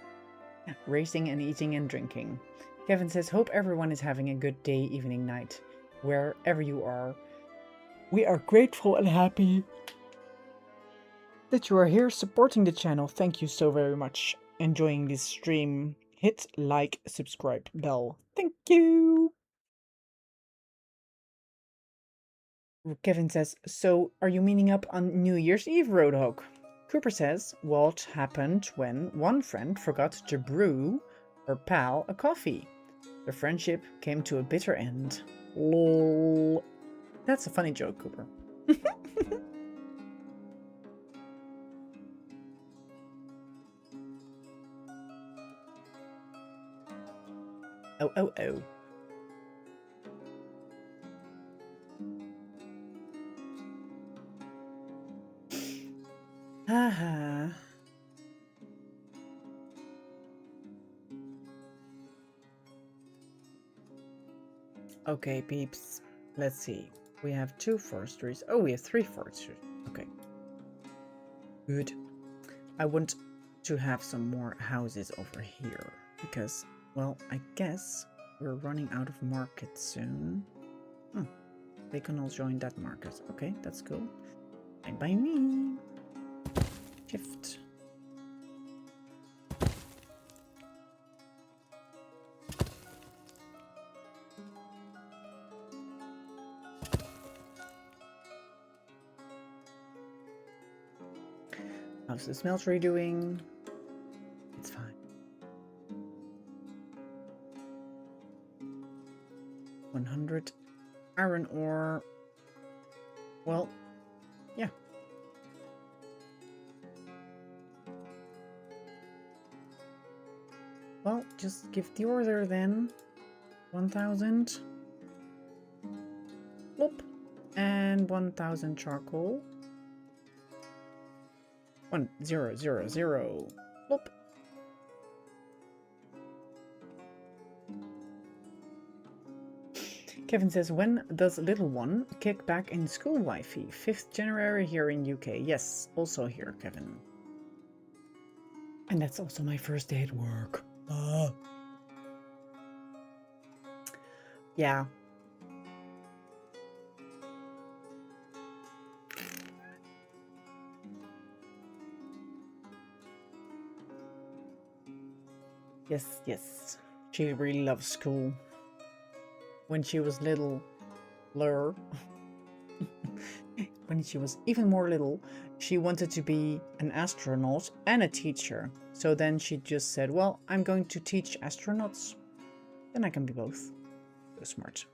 Speaker 1: Racing and eating and drinking. Kevin says, hope everyone is having a good day, evening, night, wherever you are. We are grateful and happy that you are here supporting the channel. Thank you so very much. Enjoying this stream. Hit like, subscribe, bell. Thank you. Kevin says, so are you meeting up on New Year's Eve, Roadhog? Cooper says, what happened when one friend forgot to brew her pal a coffee? The friendship came to a bitter end. Lol. That's a funny joke, Cooper. Oh. Haha. Okay, peeps. Let's see. We have 2 forestries. Oh, we have 3 forestries. Okay. Good. I want to have some more houses over here because, well, I guess we're running out of market soon. They can all join that market. Okay, that's cool. Fine by me. Shift. How's the smeltery doing? It's fine. $100 Iron ore. Well, yeah. Well, just give the order then. 1000. Plop. And 1000 charcoal. 1000. Plop. Kevin says, when does little one kick back in school, Wifey? 5th January here in UK. Yes, also here, Kevin. And that's also my first day at work. Yeah. Yes, yes. She really loves school. When she was little, when she was even more little, she wanted to be an astronaut and a teacher. So then she just said, well, I'm going to teach astronauts. Then I can be both. So smart.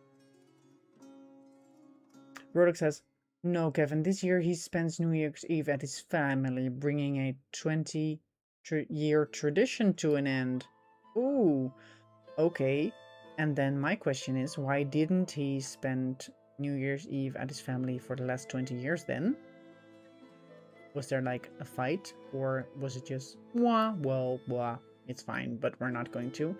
Speaker 1: Rodok says, no, Kevin, this year he spends New Year's Eve at his family, bringing a 20-year tradition to an end. Ooh, okay. And then my question is, why didn't he spend New Year's Eve at his family for the last 20 years then? Was there like a fight, or was it just, wah, well, blah, it's fine, but we're not going to?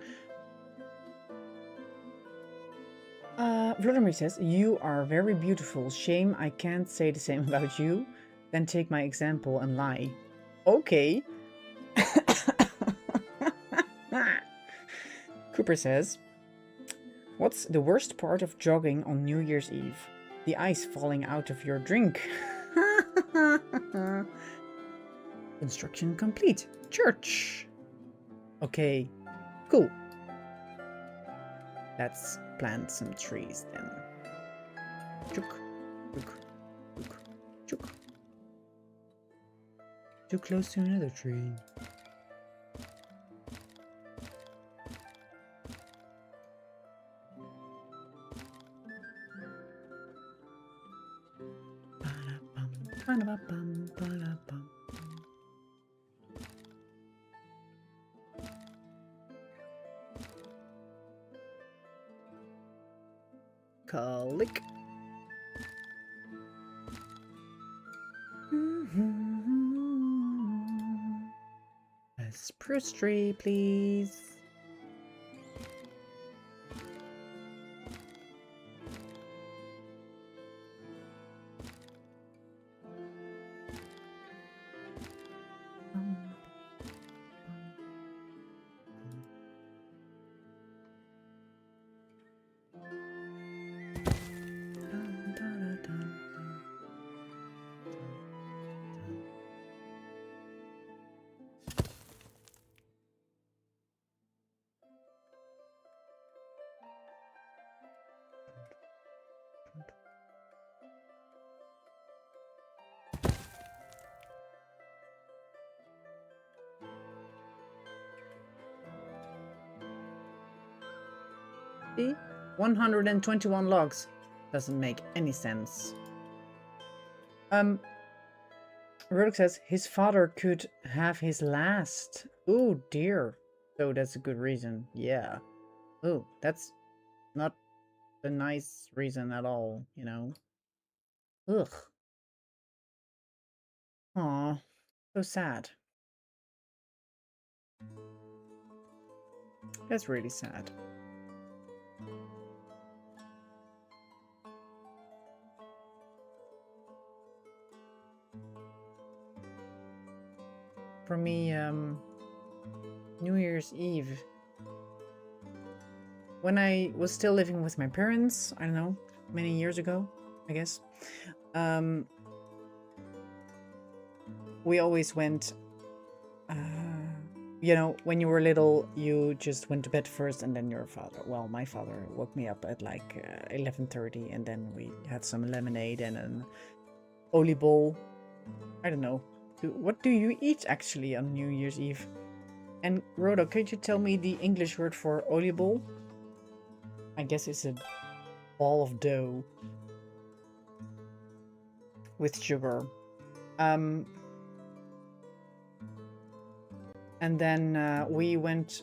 Speaker 1: Vladimir says, you are very beautiful. Shame I can't say the same about you. Then take my example and lie. Okay. Cooper says, what's the worst part of jogging on New Year's Eve? The ice falling out of your drink. Construction complete. Church. Okay, cool. Let's plant some trees then. Chook, chook, chook, chook. Too close to another tree. Click. A spruce tree, please. See? 121 logs. Doesn't make any sense. Rodok says his father could have his last. Oh dear. So that's a good reason. Yeah. Oh, that's not a nice reason at all, you know. Ugh. Aw. So sad. That's really sad. For me, New Year's Eve, when I was still living with my parents, I don't know, many years ago, I guess, we always went, you know, when you were little, you just went to bed first, and then your father, well, my father woke me up at like 11:30, and then we had some lemonade and an oliebol. I don't know. What do you eat actually on New Year's Eve? And Rhoda, could you tell me the English word for oliebol? I guess it's a ball of dough with sugar. And then we went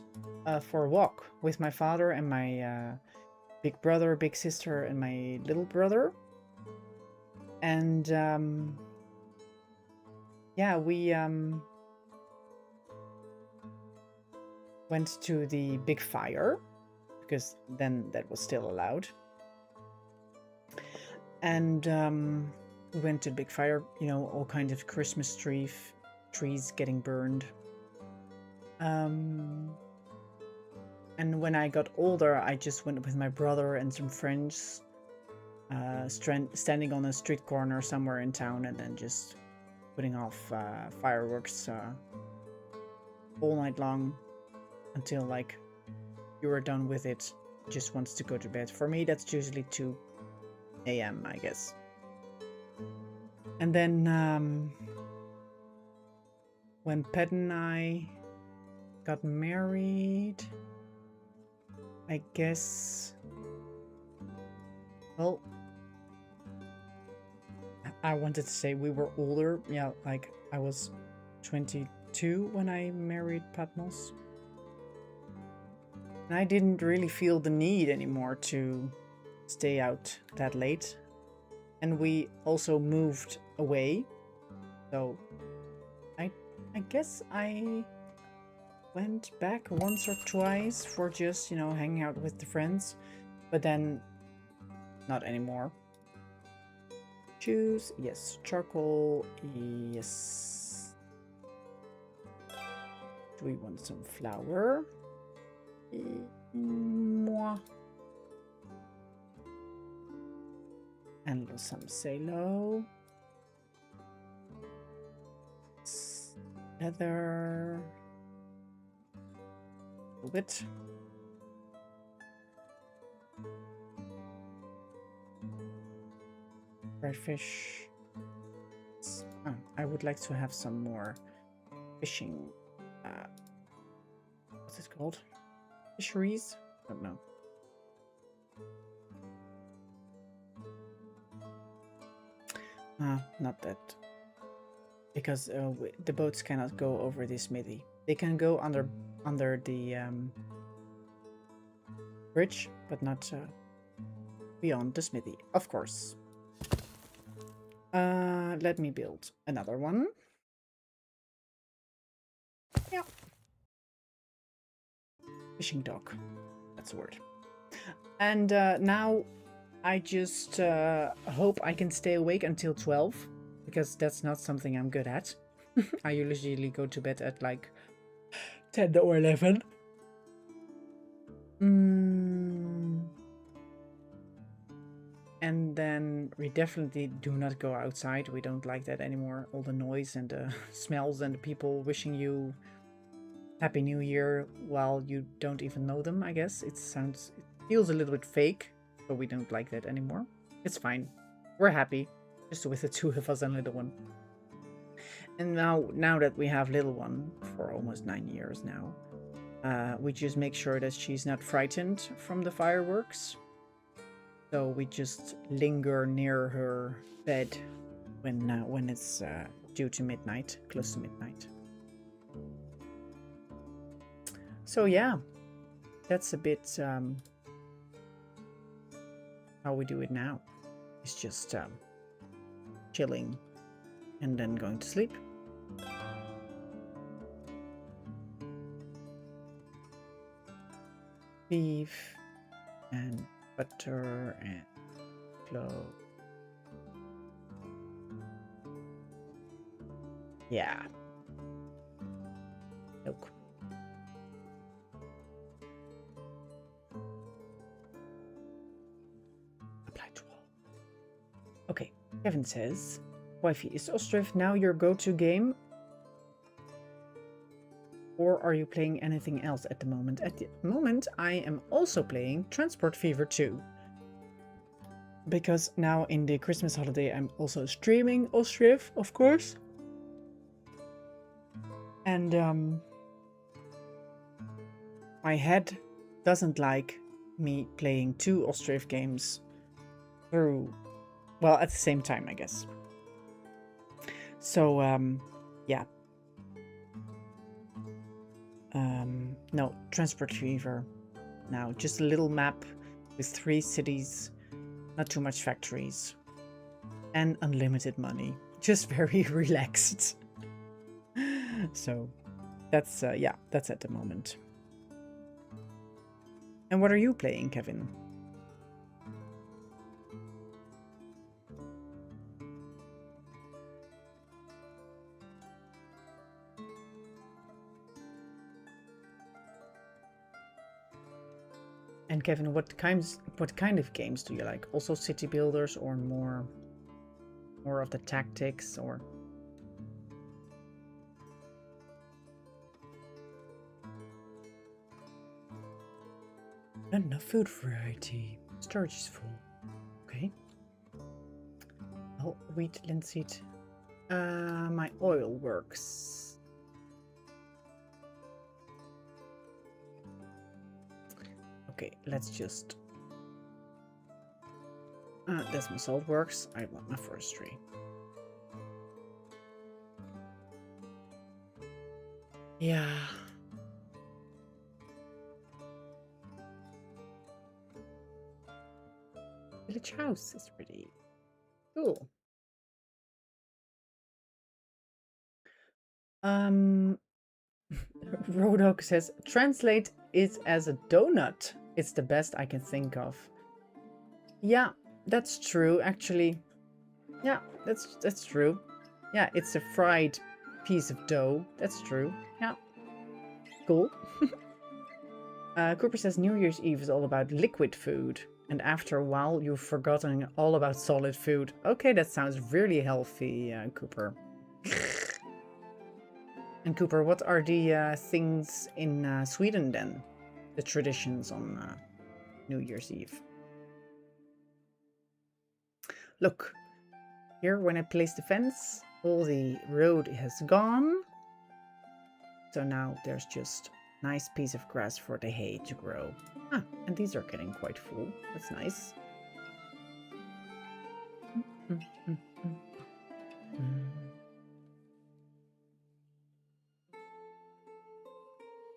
Speaker 1: for a walk with my father and my big brother, big sister, and my little brother. And yeah, we went to the big fire, because then that was still allowed. And we went to the big fire, you know, all kinds of Christmas trees getting burned. And when I got older, I just went with my brother and some friends, standing on a street corner somewhere in town, and then just putting off fireworks all night long until like you are done with it, just wants to go to bed. For me, that's usually 2 a.m., I guess. And then when Pat and I got married, I guess, well, I wanted to say we were older. Yeah, like I was 22 when I married Patmos. And I didn't really feel the need anymore to stay out that late. And we also moved away. So I guess I went back once or twice for just, you know, hanging out with the friends. But then not anymore. Choose, yes. Charcoal, yes. Do we want some flour? Moi. And some salo. Leather. A little bit. Fried fish. Oh, I would like to have some more fishing. What's it called? Fisheries? I don't know. Not that. Because the boats cannot go over the smithy. They can go under the bridge, but not beyond the smithy, of course. Let me build another one. Yeah. Fishing dock. That's the word. And now I just hope I can stay awake until 12, because that's not something I'm good at. I usually go to bed at like 10 or 11. And then we definitely do not go outside. We don't like that anymore. All the noise and the smells and the people wishing you Happy New Year while you don't even know them, I guess. It feels a little bit fake, but we don't like that anymore. It's fine. We're happy. Just with the two of us and little one. And now that we have little one for almost 9 years now, we just make sure that she's not frightened from the fireworks. So we just linger near her bed when it's due to midnight, close to midnight. So yeah, that's a bit how we do it now. It's just chilling and then going to sleep. Beef and butter and clove. Yeah. Milk. Apply to all. Okay, Kevin says, Wifey, is Ostriv now your go-to game? Or are you playing anything else at the moment? At the moment, I am also playing Transport Fever 2. Because now in the Christmas holiday, I'm also streaming Ostriv, of course. And my head doesn't like me playing 2 Ostriv games through, well, at the same time, I guess. So, yeah. No, Transport Fever. Now, just a little map with 3 cities, not too much factories, and unlimited money. Just very relaxed. So, that's, yeah, that's at the moment. And what are you playing, Kevin? And Kevin, what kind of games do you like? Also city builders or more of the tactics or? Not enough food variety. Storage is full. Okay. Oh, wheat, linseed. My oil works. Okay, let's just... that's my salt works. I want my forestry. Yeah. Village house is pretty cool. Rodok says, translate it as a donut. It's the best I can think of. Yeah, that's true, actually. Yeah, that's true. Yeah, it's a fried piece of dough. That's true. Yeah. Cool. Cooper says New Year's Eve is all about liquid food. And after a while, you've forgotten all about solid food. Okay, that sounds really healthy, Cooper. And Cooper, what are the things in Sweden then? The traditions on New Year's Eve. Look, here when I place the fence, all the road has gone. So now there's just a nice piece of grass for the hay to grow. Ah, and these are getting quite full. That's nice.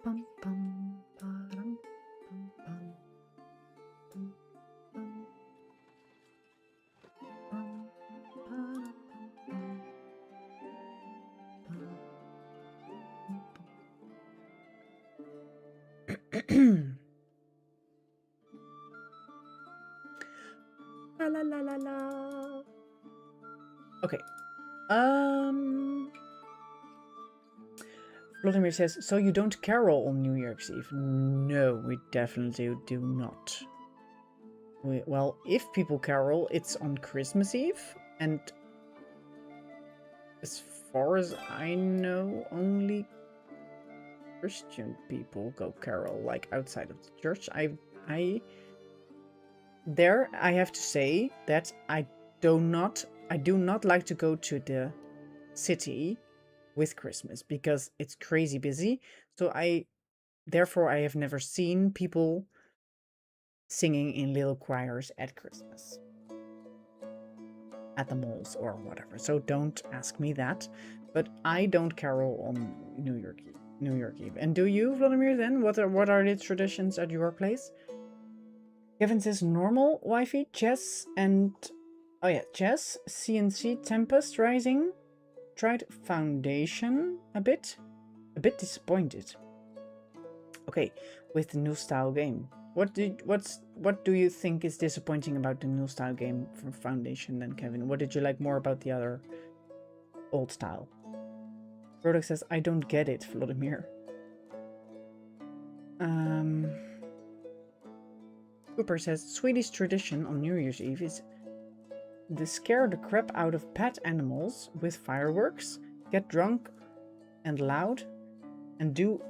Speaker 1: Bum, bum, ba-dum, bum, bum. Bum, bum. Bum, ba-dum, bum, bum. La la la la la. Okay. Vladimir says, so you don't carol on New Year's Eve? No, we definitely do not. Well, if people carol, it's on Christmas Eve. And as far as I know, only Christian people go carol, like outside of the church. I have to say that I do not like to go to the city with Christmas because it's crazy busy. So therefore I have never seen people singing in little choirs at Christmas at the malls or whatever. So don't ask me that. But I don't carol on New Year's Eve. And do you, Vladimir, then? What are the traditions at your place? Kevin says normal, Wifey, chess, and... oh yeah, chess, CNC, Tempest Rising. Tried Foundation a bit disappointed. Okay, with the new style game. What do you think is disappointing about the new style game from Foundation then, Kevin? What did you like more about the other old style? Rodok says, I don't get it, Vladimir. Cooper says, Swedish tradition on New Year's Eve is to scare the crap out of pet animals with fireworks, get drunk and loud, and do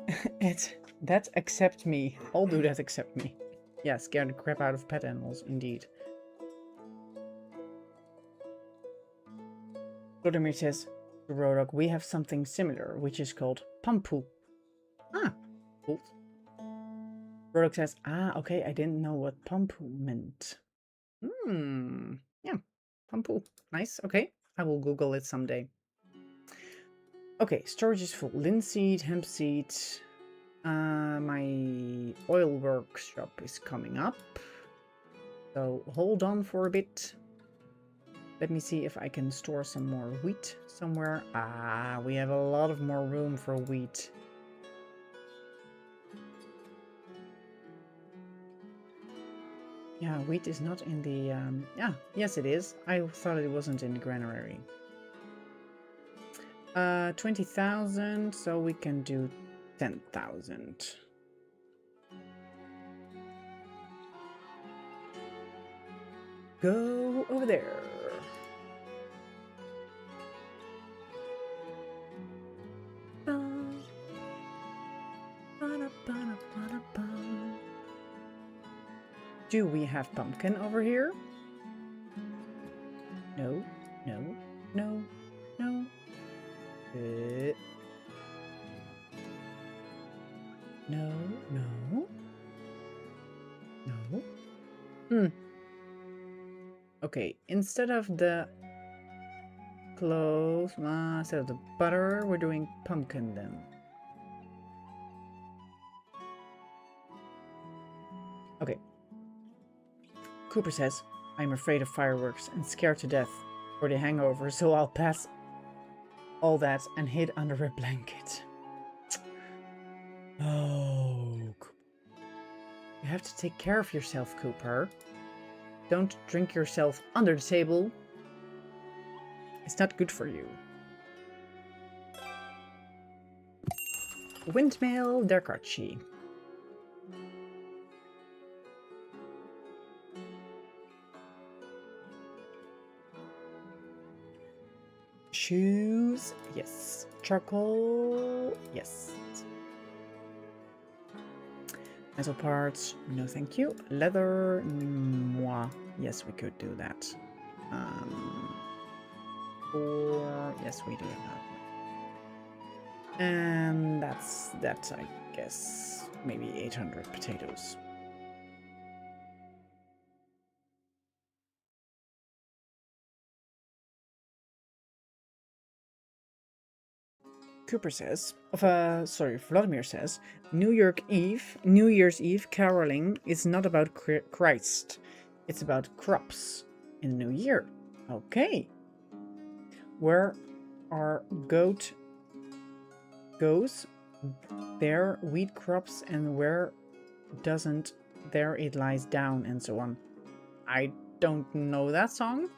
Speaker 1: it. That except me. I'll do that except me. Yeah, scare the crap out of pet animals, indeed. Vladimir says to Rodok, we have something similar, which is called pampu. Ah, cool. Rodok says, okay, I didn't know what pampu meant. Yeah, pump pool. Nice. Okay, I will Google it someday. Okay, storage is full. Linseed, hemp seed. My oil workshop is coming up. So hold on for a bit. Let me see if I can store some more wheat somewhere. Ah, we have a lot of more room for wheat. Yeah, wheat is not in the... yeah, yes it is. I thought it wasn't in the granary. 20,000, so we can do 10,000. Go over there. Do we have pumpkin over here? No, no, no, no. No, no. No. Okay, instead of the cloves, instead of the butter, we're doing pumpkin then. Okay. Cooper says, I'm afraid of fireworks and scared to death for the hangover, so I'll pass all that and hid under a blanket. Oh, you have to take care of yourself, Cooper. Don't drink yourself under the table. It's not good for you. Windmill Derkachi. Shoes, yes. Charcoal, yes. Metal parts, no thank you. Leather, moi. Yes, we could do that. Or, yes, we do that. And that's that, I guess. Maybe 800 potatoes. Cooper says, Vladimir says, New Year's Eve caroling is not about Christ. It's about crops in the new year. Okay. Where our goat goes, there wheat crops, and where doesn't, there it lies down, and so on. I don't know that song.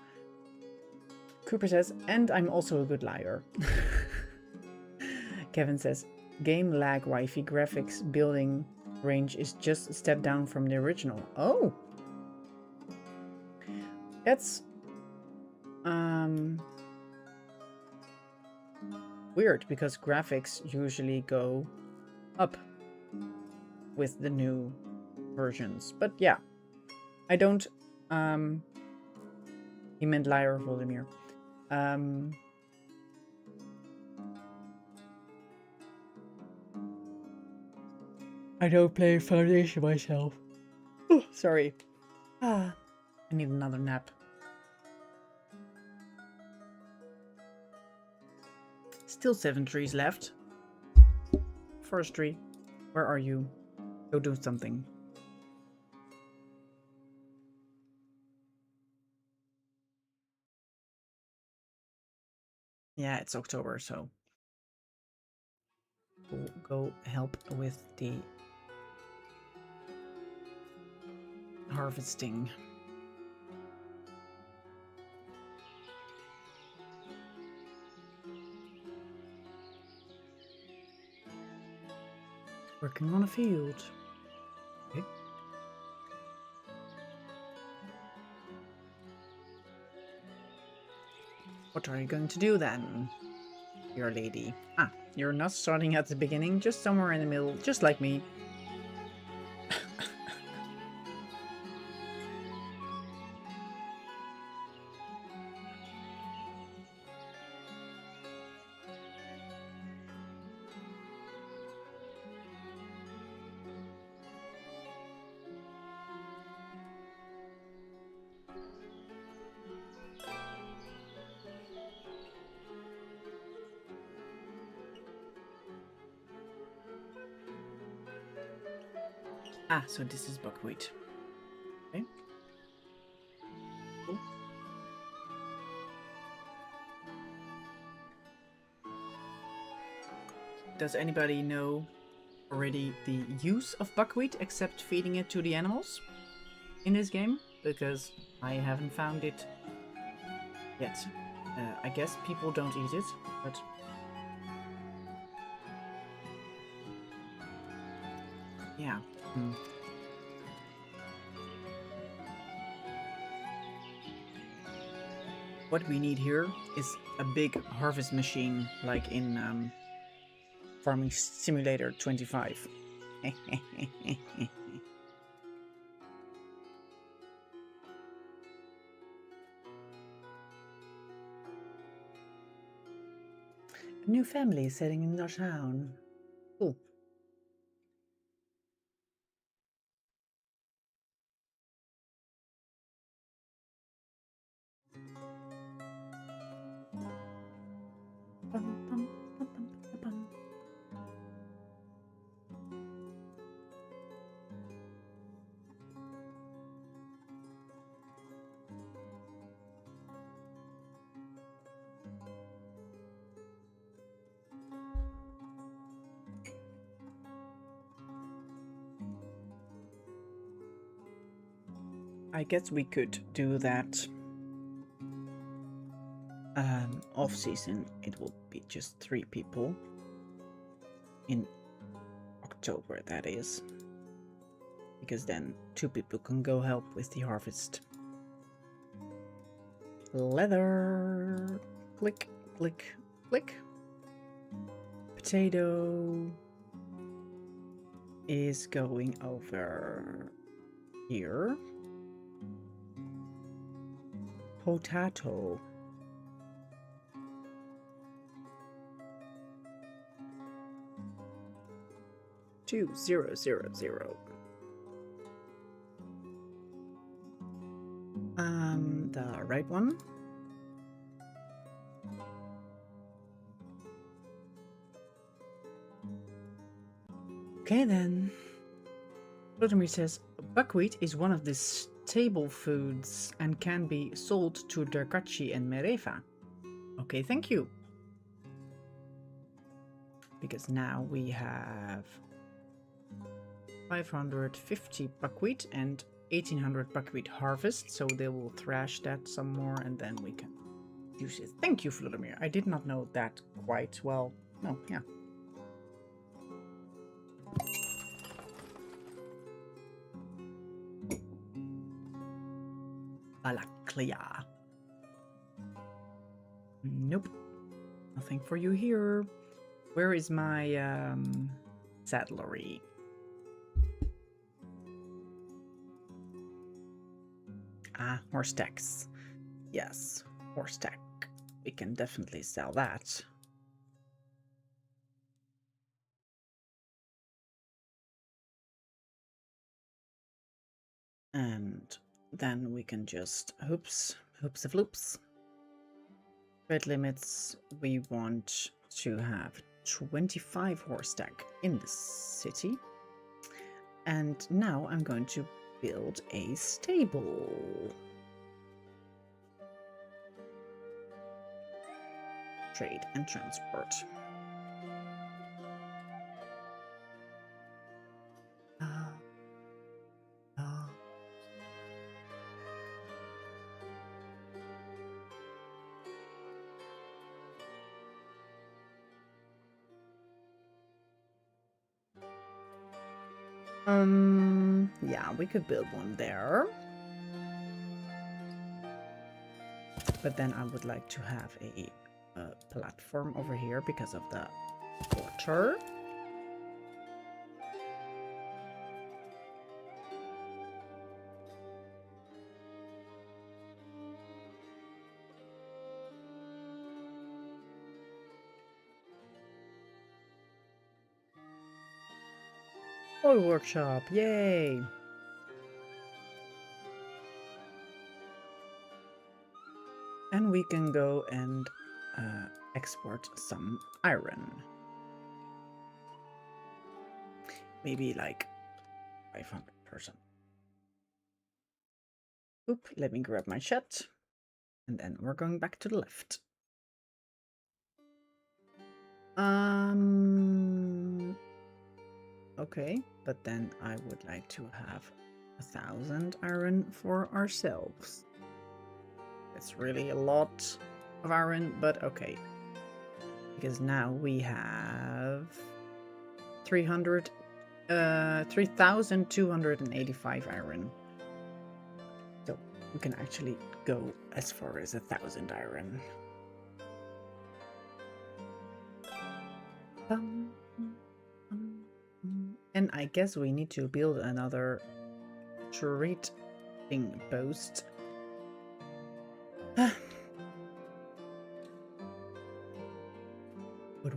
Speaker 1: Cooper says, and I'm also a good liar. Kevin says, game lag Wifey graphics building range is just a step down from the original. Oh! That's weird, because graphics usually go up with the new versions. But yeah, I don't he meant liar, Vladimir. I don't play Foundation myself. Oh, sorry. I need another nap. Still 7 trees left. Forestry, where are you? Go do something. Yeah, it's October, so we'll go help with the harvesting. Working on a field. Okay. What are you going to do then, dear lady? Ah, you're not starting at the beginning, just somewhere in the middle, just like me. Ah, so this is buckwheat. Okay. Cool. Does anybody know already the use of buckwheat except feeding it to the animals in this game? Because I haven't found it yet. I guess people don't eat it, but... yeah. What we need here is a big harvest machine, like in Farming Simulator 25. A new family is setting in our town. Cool. I guess we could do that off season. It will be just 3 people in October, that is, because then 2 people can go help with the harvest. Leather, click, click, click. Potato is going over here. Potato. Two, 0, 0, 0. The right one. Okay then. Vladimir says buckwheat is one of the staple foods and can be sold to Dergachi and Merefa. Okay, thank you. Because now we have 550 buckwheat and 1800 buckwheat harvest, so they will thrash that some more and then we can use it. Thank you, Vladimir. I did not know that quite well. No, yeah. Balaklia. Nope. Nothing for you here. Where is my saddlery? Ah, horse tax. Yes, horse tax. We can definitely sell that. And then we can just hoops the floops. Trade limits, we want to have 25 horse stack in the city. And now I'm going to build a stable. Trade and transport. Yeah, we could build one there. But then I would like to have a platform over here because of the water. Oil workshop, yay! And we can go and export some iron. Maybe like 500%. Oop, let me grab my chat. And then we're going back to the left. Okay, but then I would like to have 1,000 iron for ourselves. It's really a lot of iron, but okay. Because now we have 3,285 iron. So we can actually go as far as 1,000 iron. And I guess we need to build another trading post. But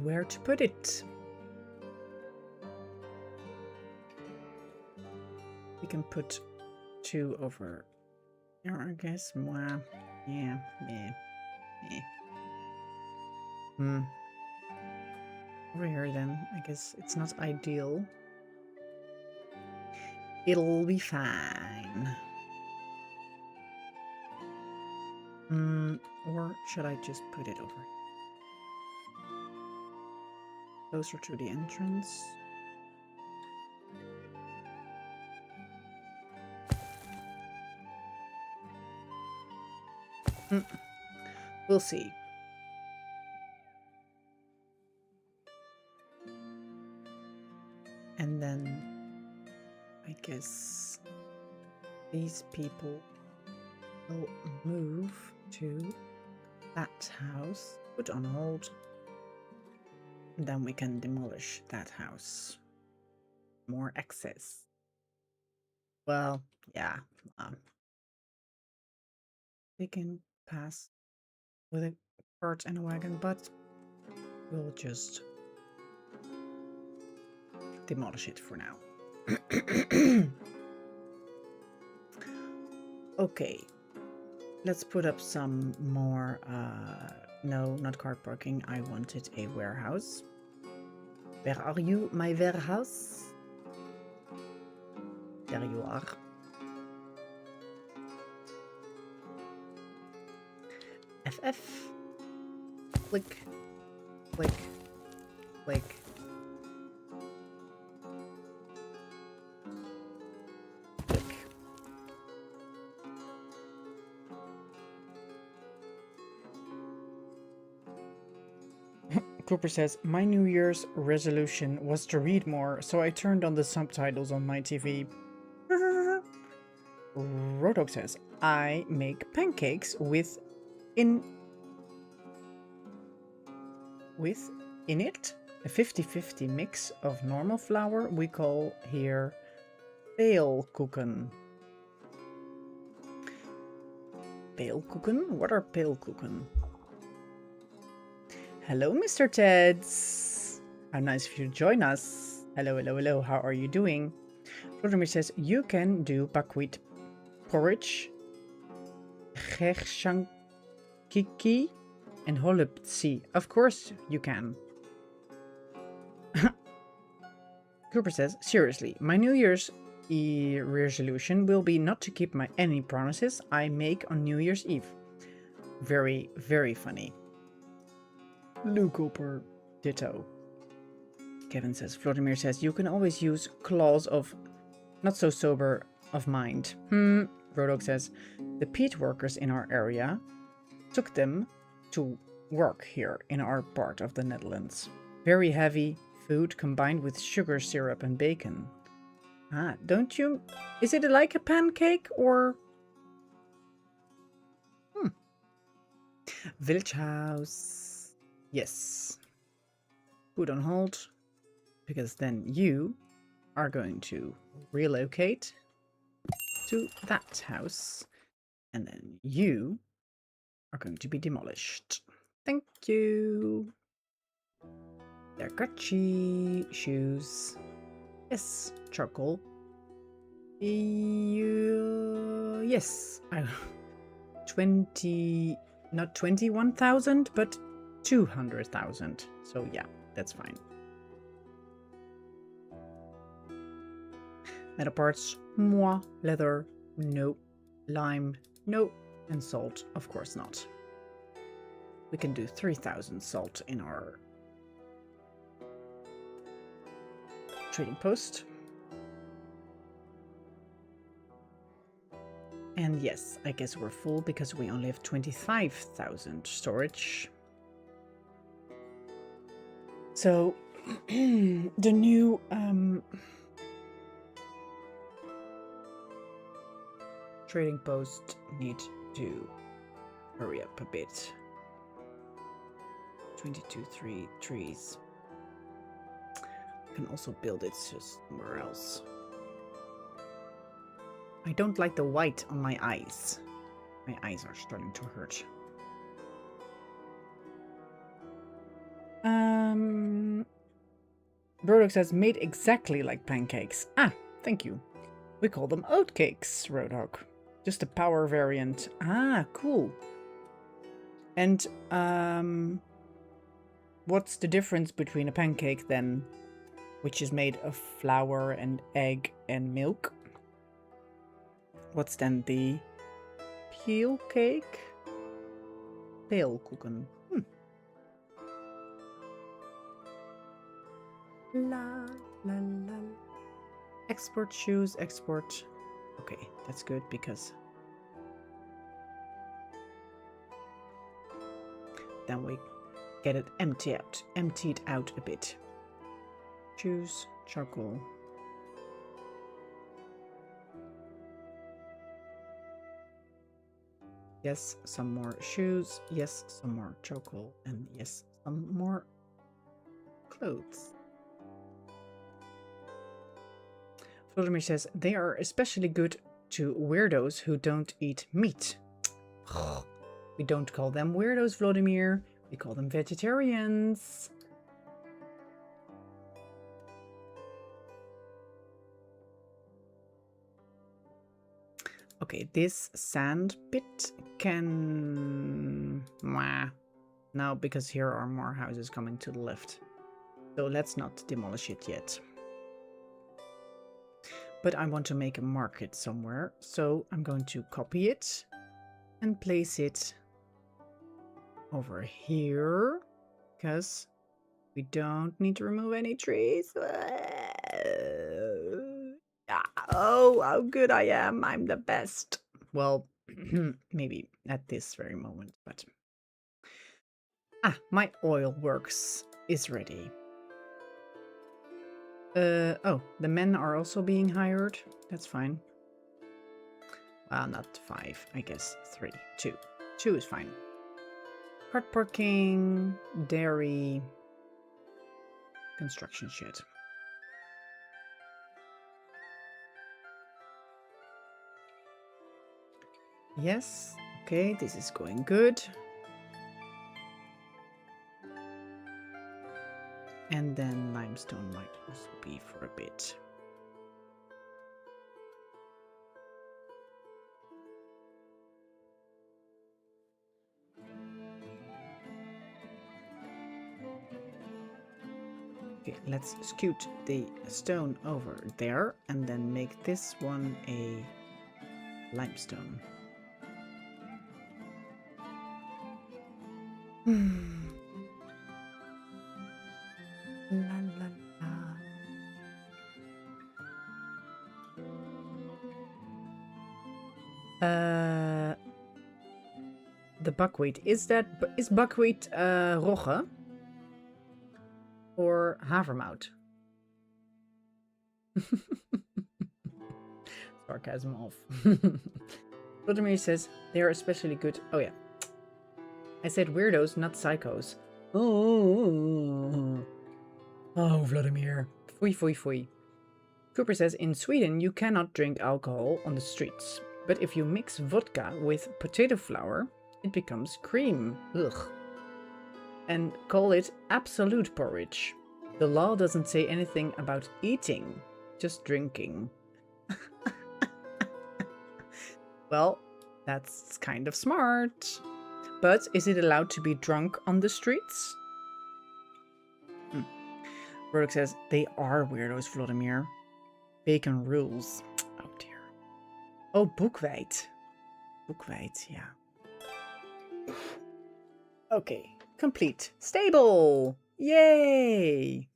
Speaker 1: where to put it? We can put 2 over here, I guess. Mwah. Yeah. Over here then. I guess it's not ideal. It'll be fine. Or should I just put it over here? Closer to the entrance. We'll see. And then I guess these people will move to that house, put on hold, and then we can demolish that house. More access. Well, yeah. They can pass with a cart and a wagon, but we'll just demolish it for now. Okay, let's put up some more, no, not car parking. I wanted a warehouse. Where are you, my warehouse? There you are. FF. Click. Click. Click. Click. Cooper says, my New Year's resolution was to read more, so I turned on the subtitles on my TV. Rodok says, I make pancakes with in it a 50-50 mix of normal flour we call here peelkoeken. Peelkoeken? What are peelkoeken? Hello, Mr. Teds. How nice of you to join us. Hello, hello, hello. How are you doing? Vladimir says, you can do buckwheat porridge, gershankiki, and holubtsi. Of course you can. Cooper says, seriously, my New Year's resolution will be not to keep any promises I make on New Year's Eve. Very, very funny. Lou Cooper, ditto. Kevin says, Vladimir says, you can always use claws of not so sober of mind. Rodok says, the peat workers in our area took them to work here in our part of the Netherlands. Very heavy food combined with sugar syrup and bacon. Ah, don't you... Is it like a pancake or... Village house. Yes. Put on hold. Because then you are going to relocate to that house. And then you are going to be demolished. Thank you. They're Gucci shoes. Yes, charcoal. Yes. 20 Not 21,000, but 200,000. So yeah, that's fine. Metal parts, moi. Leather, no. Lime, no. And salt, of course not. We can do 3,000 salt in our trading post. And yes, I guess we're full because we only have 25,000 storage. So the new trading post need to hurry up a bit. 22 trees. Can also build it just somewhere else. I don't like the white on my eyes. My eyes are starting to hurt. Brodok says, made exactly like pancakes. Ah, thank you. We call them oatcakes, Roadhog. Just a power variant. Ah, cool. And what's the difference between a pancake then, which is made of flour and egg and milk? What's then the peel cake? Peelkoeken. La la la. Export shoes, export. Okay, that's good because then we get it emptied out a bit. Shoes, charcoal. Yes, some more shoes. Yes, some more charcoal. And yes, some more clothes. Vladimir says, they are especially good to weirdos who don't eat meat. We don't call them weirdos, Vladimir. We call them vegetarians. Okay, this sand pit can... No, because here are more houses coming to the left. So let's not demolish it yet. But I want to make a market somewhere. So I'm going to copy it and place it over here. Because we don't need to remove any trees. Oh, how good I am. I'm the best. Well, maybe at this very moment, but... Ah, my oil works is ready. Oh, the men are also being hired. That's fine. Well, not 5, I guess 3, 2. 2 is fine. Cart parking, dairy, construction shed. Yes, okay, this is going good. And then limestone might also be for a bit. Okay, let's scoot the stone over there and then make this one a limestone. La, la, la. The buckwheat, is buckwheat rogge or havermout? Sarcasm off. Vladimir says they are especially good. Oh yeah, I said weirdos, not psychos. Oh, Vladimir. Fui, fui, fui. Cooper says, in Sweden, you cannot drink alcohol on the streets. But if you mix vodka with potato flour, it becomes cream. Ugh. And call it absolute porridge. The law doesn't say anything about eating, just drinking. Well, that's kind of smart. But is it allowed to be drunk on the streets? Rodok says, they are weirdos, Vladimir. Bacon rules. Oh dear. Oh, Boekwijd. Boekwijd, yeah. Okay, complete. Stable! Yay!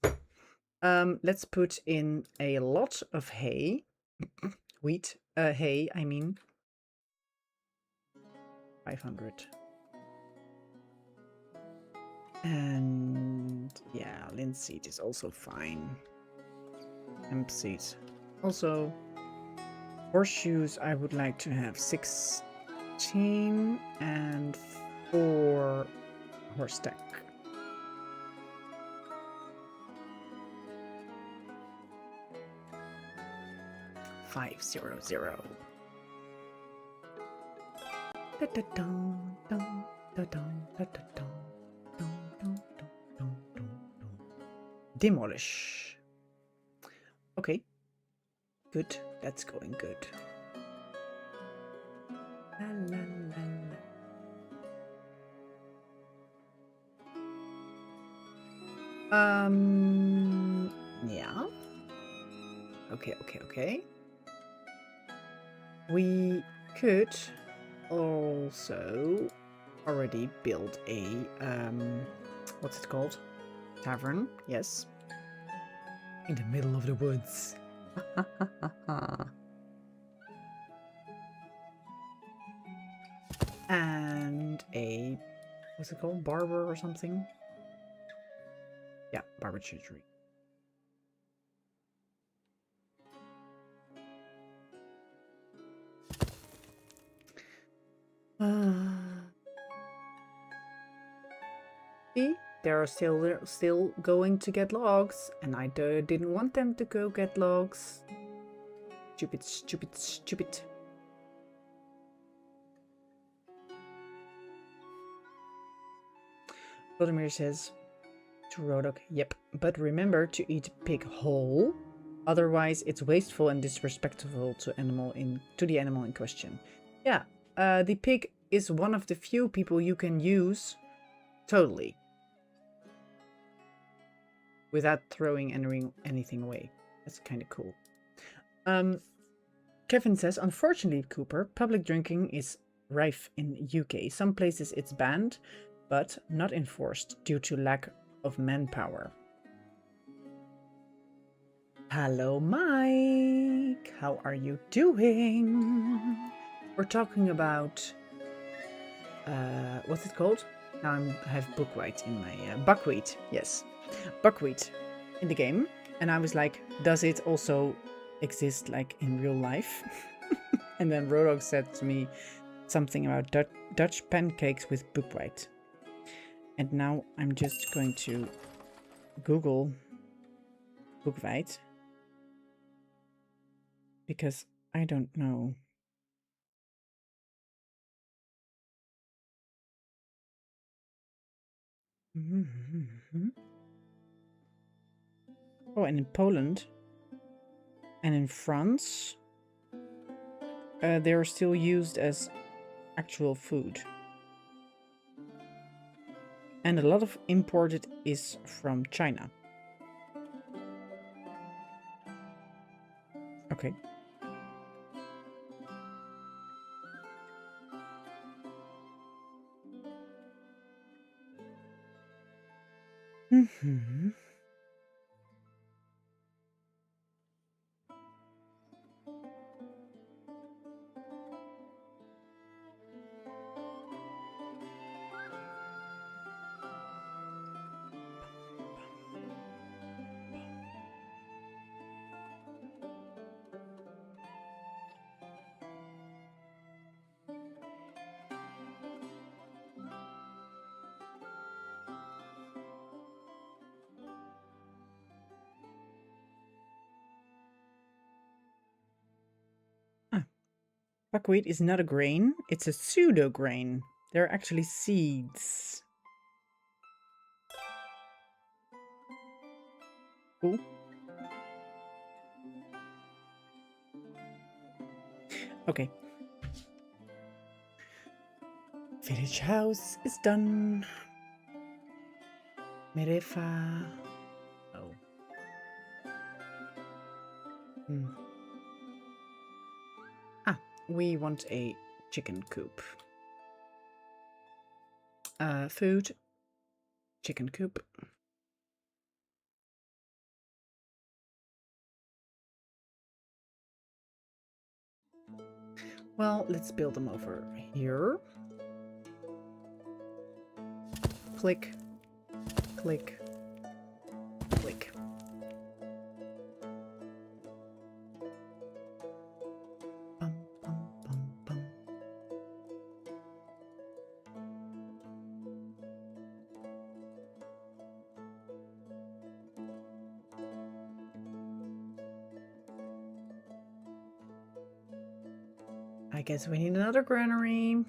Speaker 1: Let's put in a lot of hay. Wheat. Hay, I mean. 500. And yeah, linseed is also fine. Hemp seed. Also, horseshoes I would like to have 16 and 4 horse stack. $500. Demolish. Okay. Good. That's going good. La, la, la, la. Yeah. Okay. We could also already build a what's it called? Tavern, yes. In the middle of the woods. And a what's it called? Barber or something? Yeah, barber surgery. See, they're still going to get logs, and I didn't want them to go get logs. Stupid. Vladimir says to Rodok, yep, but remember to eat pig whole, otherwise it's wasteful and disrespectful to the animal in question. Yeah, the pig is one of the few people you can use totally without throwing anything away. That's kind of cool. Kevin says, unfortunately, Cooper, public drinking is rife in UK. Some places it's banned, but not enforced due to lack of manpower. Hello, Mike. How are you doing? We're talking about what's it called? Now I have buckwheat in my buckwheat. Yes, buckwheat in the game, and I was like, does it also exist like in real life? And then Rodok said to me something about Dutch pancakes with buckwheat. And now I'm just going to Google buckwheat because I don't know. Oh, and in Poland and in France, they're still used as actual food. And a lot of imported is from China. Okay. Mm-hmm. Buckwheat is not a grain, it's a pseudo grain. They're actually seeds. Cool. Okay. Village house is done. Merefa. Oh. We want a chicken coop. Food. Chicken coop. Well, let's build them over here. Click. Click. Click. Bum, bum, bum, bum. I guess we need another granary.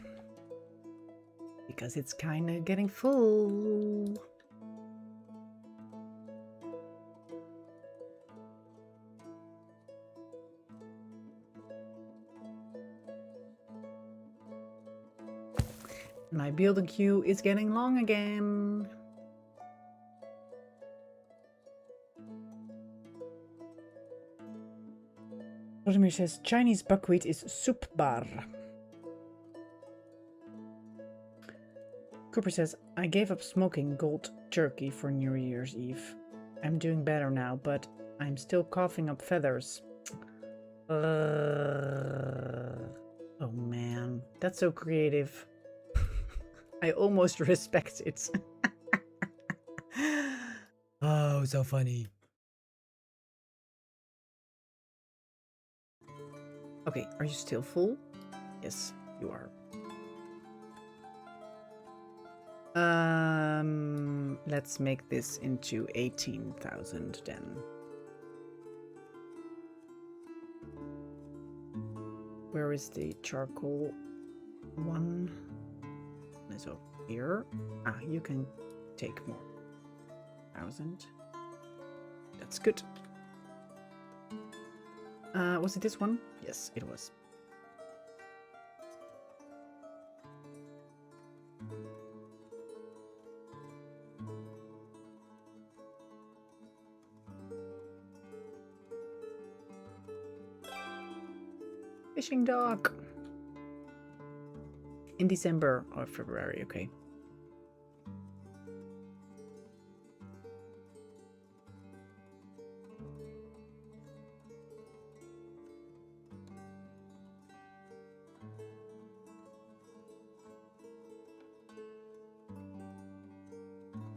Speaker 1: Because it's kind of getting full. My building queue is getting long again. Vladimir says Chinese buckwheat is soup bar. Cooper says, I gave up smoking gold turkey for New Year's Eve. I'm doing better now, but I'm still coughing up feathers. Oh man, that's so creative. I almost respect it. Oh, so funny. Okay, are you still full? Yes, you are. Let's make this into 18,000 then. Where is the charcoal one? Is over here. Ah, you can take more. 1,000. That's good. Was it this one? Yes, it was. Fishing dock. In December or February, okay.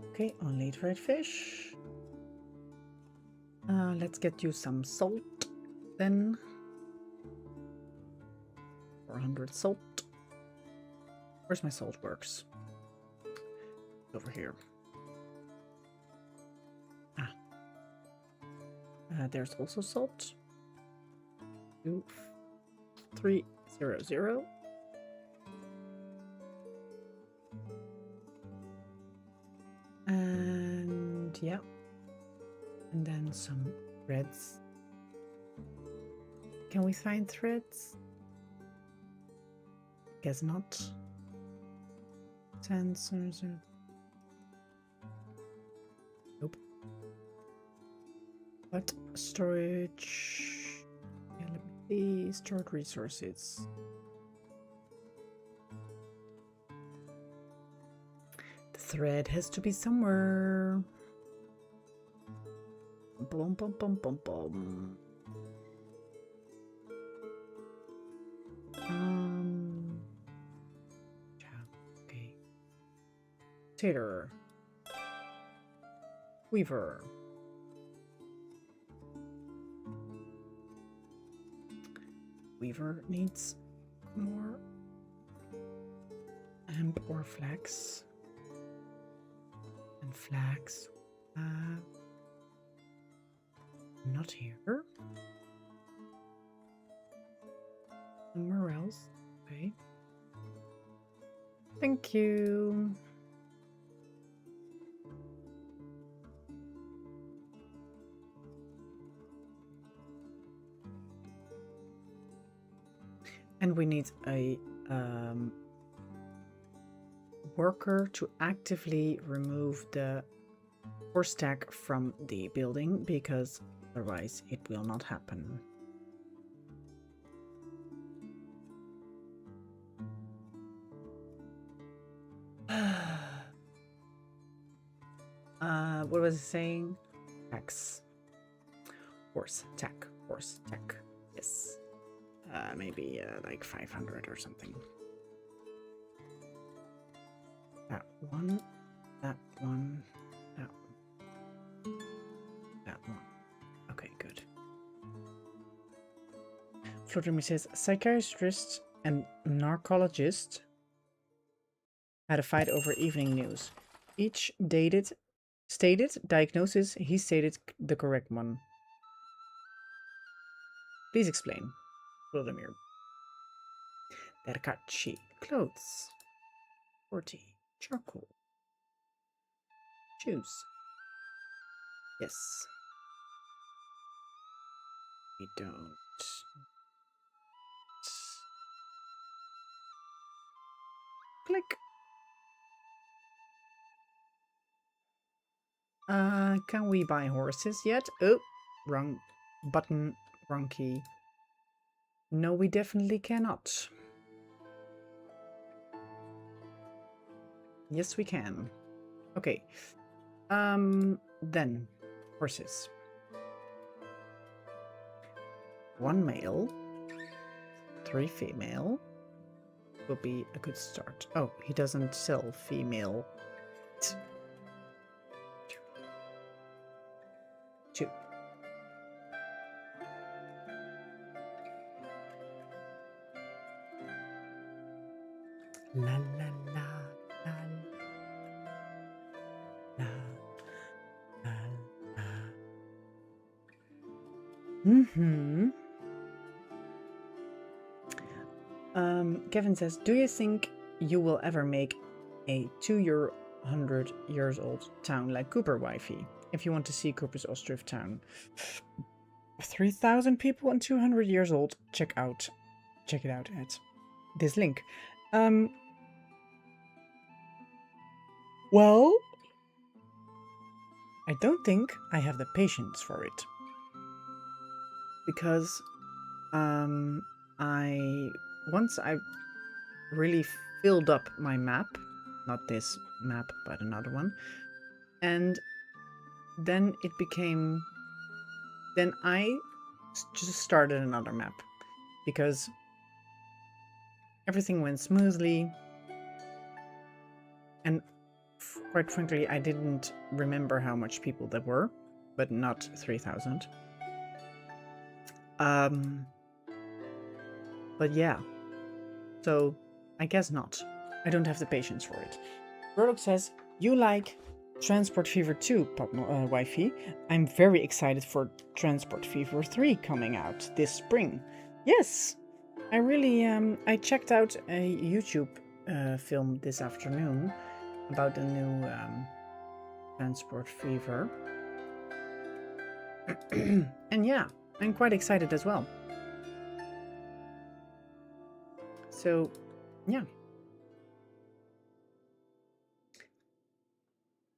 Speaker 1: Okay, only red fish. Let's get you some salt then. 400 salt. Where's my salt works? Over here. Ah. There's also salt. 2300. And yeah. And then some threads. Can we find threads? Guess not. Sensors. Nope. What? Storage. Yeah, let me see. Stored resources. The thread has to be somewhere. Bum, bum, bum, bum, bum. Okay. Tater. Weaver. Weaver needs more hemp or flax. And flax. Not here. Somewhere else. Okay. Thank you. And we need a worker to actively remove the horse tag from the building, because otherwise it will not happen. What was it saying? Tax. Horse tech. Horse tech. Yes. Maybe like 500 or something. That one. That one. That one. That one. Okay, good. Fluttermy says, psychiatrist and narcologist had a fight over evening news. Each stated diagnosis, he stated the correct one. Please explain. Vladimir. Derkachi. Clothes. 40. Charcoal. Shoes. Yes. We don't. Click. Can we buy horses yet? Oh, wrong button, wrong key. No, we definitely cannot. Yes, we can. Okay. Then horses. 1 male, 3 female will be a good start. Oh, he doesn't sell female. 2. La la la la la la la. Kevin says, do you think you will ever make a 200 years old town like Cooper, Wifey? If you want to see Cooper's Ostriv town. 3,000 people and 200 years old. Check it out at this link. Well, I don't think I have the patience for it. Because once I really filled up my map, not this map, but another one, and then I just started another map, because everything went smoothly, and quite frankly, I didn't remember how much people there were, but not 3,000. But yeah, so I guess not. I don't have the patience for it. Burdock says, you like Transport Fever 2, Wifey. I'm very excited for Transport Fever 3 coming out this spring. Yes, I really I checked out a YouTube film this afternoon about the new Transport Fever. And yeah, I'm quite excited as well. So, yeah.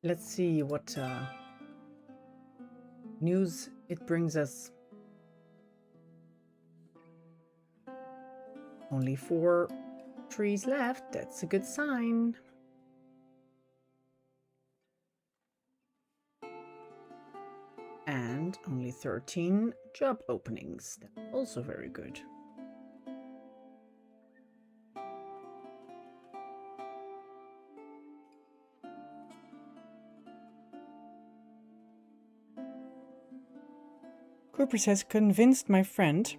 Speaker 1: Let's see what news it brings us. Only 4 trees left. That's a good sign. And only 13 job openings. That's also very good. Cooper says, convinced my friend.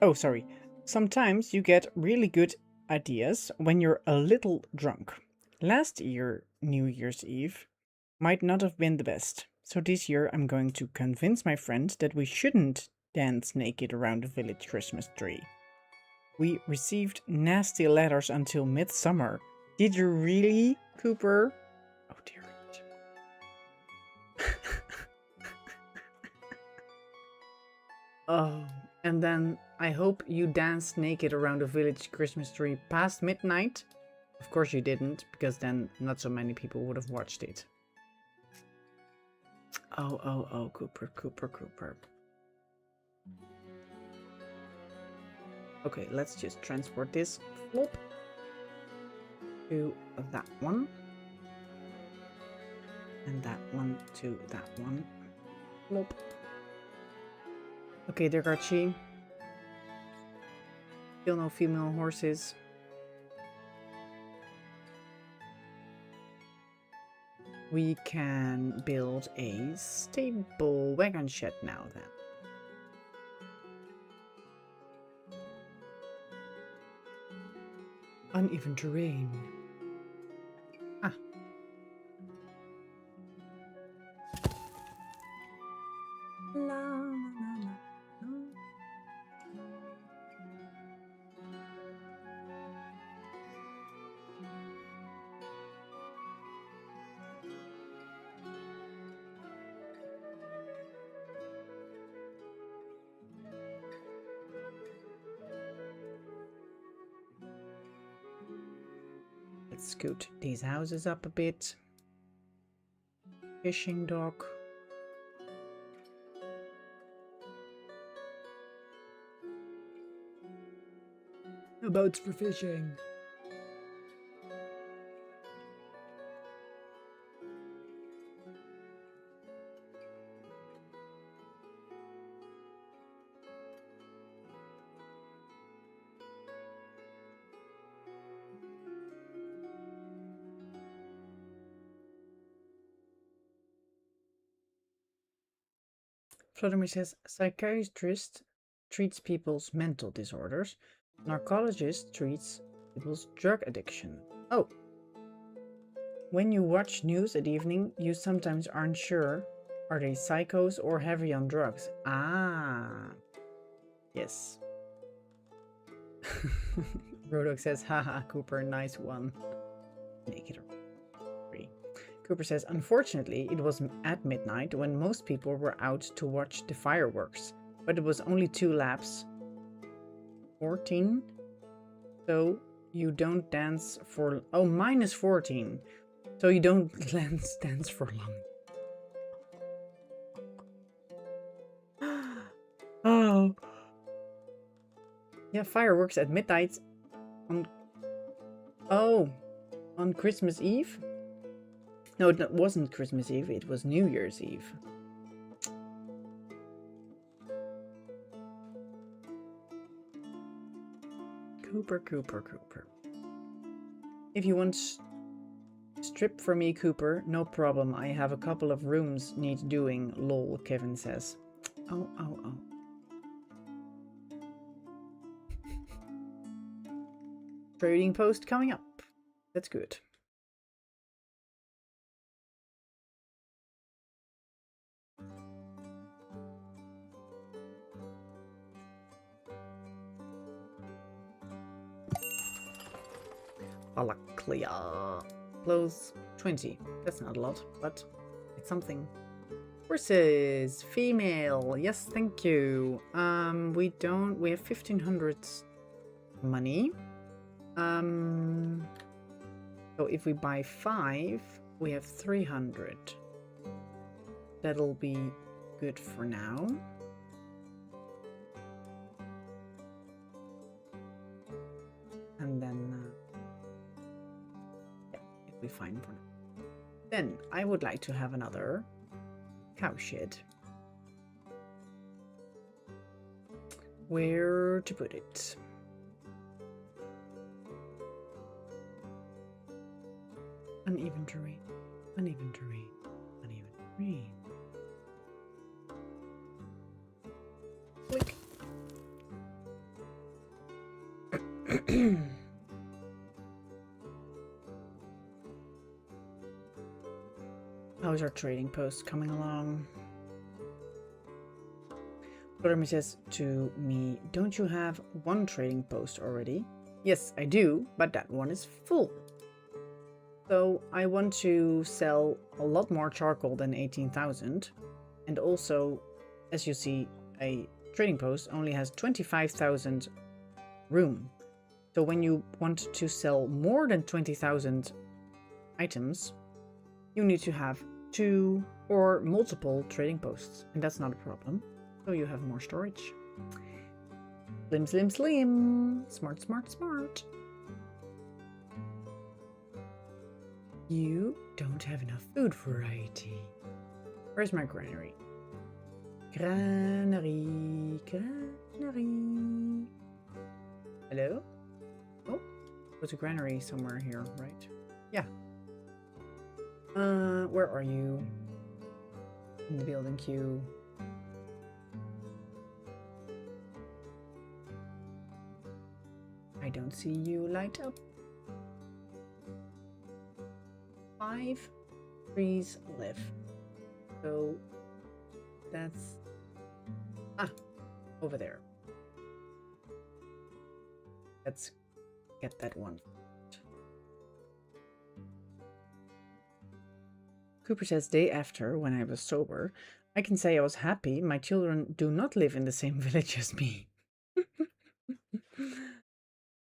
Speaker 1: Oh, sorry. Sometimes you get really good ideas when you're a little drunk. Last year, New Year's Eve, might not have been the best. So this year I'm going to convince my friend that we shouldn't dance naked around the village Christmas tree. We received nasty letters until midsummer. Did you really, Cooper? Oh dear. Oh, and then I hope you dance naked around the village Christmas tree past midnight. Of course you didn't, because then not so many people would have watched it. Oh, Cooper. Okay, let's just transport this flop to that one. And that one to that one. Flop. Okay, Dergarchi. Still no female horses. We can build a stable wagon shed now then. Uneven terrain. Ah. La, la, la, la. Let's scoot these houses up a bit. Fishing dock. No boats for fishing. Vladimir says, psychiatrist treats people's mental disorders. Narcologist treats people's drug addiction. Oh. When you watch news at evening, you sometimes aren't sure. Are they psychos or heavy on drugs? Ah. Yes. Rodok says, haha, Cooper, nice one. Naked or free. Cooper says, unfortunately, it was at midnight when most people were out to watch the fireworks, but it was only 2 laps. 14. So you don't dance for... Oh, minus 14. So you don't dance for long. Oh. Yeah, fireworks at midnight on... Oh, on Christmas Eve? No, it wasn't Christmas Eve, it was New Year's Eve. Cooper. If you want strip for me, Cooper, no problem. I have a couple of rooms need doing, lol, Kevin says. Oh. Trading post coming up. That's good. Alaklia. Close 20. That's not a lot, but it's something. Horses. Female. Yes, thank you. We have 1500 money. So if we buy 5, we have 300. That'll be good for now. And then if we find one, then I would like to have another cow shed. Where to put it? Uneven terrain. Click. How is our trading post coming along? Jeremy says to me, don't you have one trading post already? Yes, I do, but that one is full. So I want to sell a lot more charcoal than 18,000. And also, as you see, a trading post only has 25,000 room. So when you want to sell more than 20,000 items, you need to have 2 or multiple trading posts, and that's not a problem. So you have more storage. Slim, slim, slim. Smart, smart, smart. You don't have enough food variety. Where's my granary? Granary, granary. Hello? Oh, there's a granary somewhere here, right? Yeah. Where are you? In the building queue. I don't see you light up. 5 trees left. So that's over there. Let's get that one. Cooper says, day after, when I was sober, I can say I was happy my children do not live in the same village as me.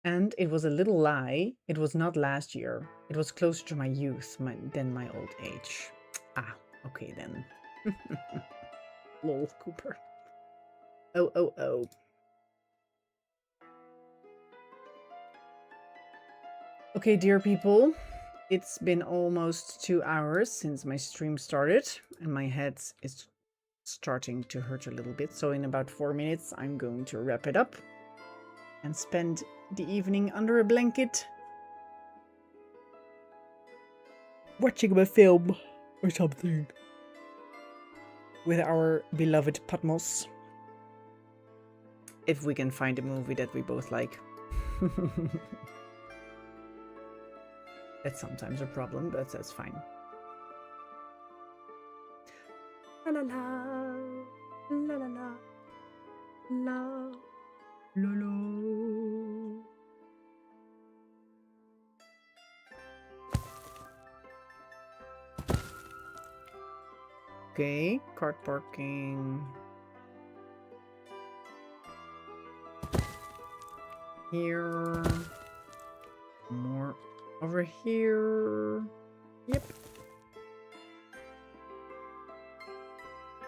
Speaker 1: And it was a little lie. It was not last year. It was closer to my youth than my old age. Ah, okay then. Lol, Cooper. Oh. Okay, dear people. It's been almost 2 hours since my stream started, and my head is starting to hurt a little bit. So in about 4 minutes, I'm going to wrap it up and spend the evening under a blanket watching a film or something with our beloved Patmos. If we can find a movie that we both like. That's sometimes a problem, but that's fine. La la la, la la la, la la la. Okay, car parking. Here. More over here. Yep.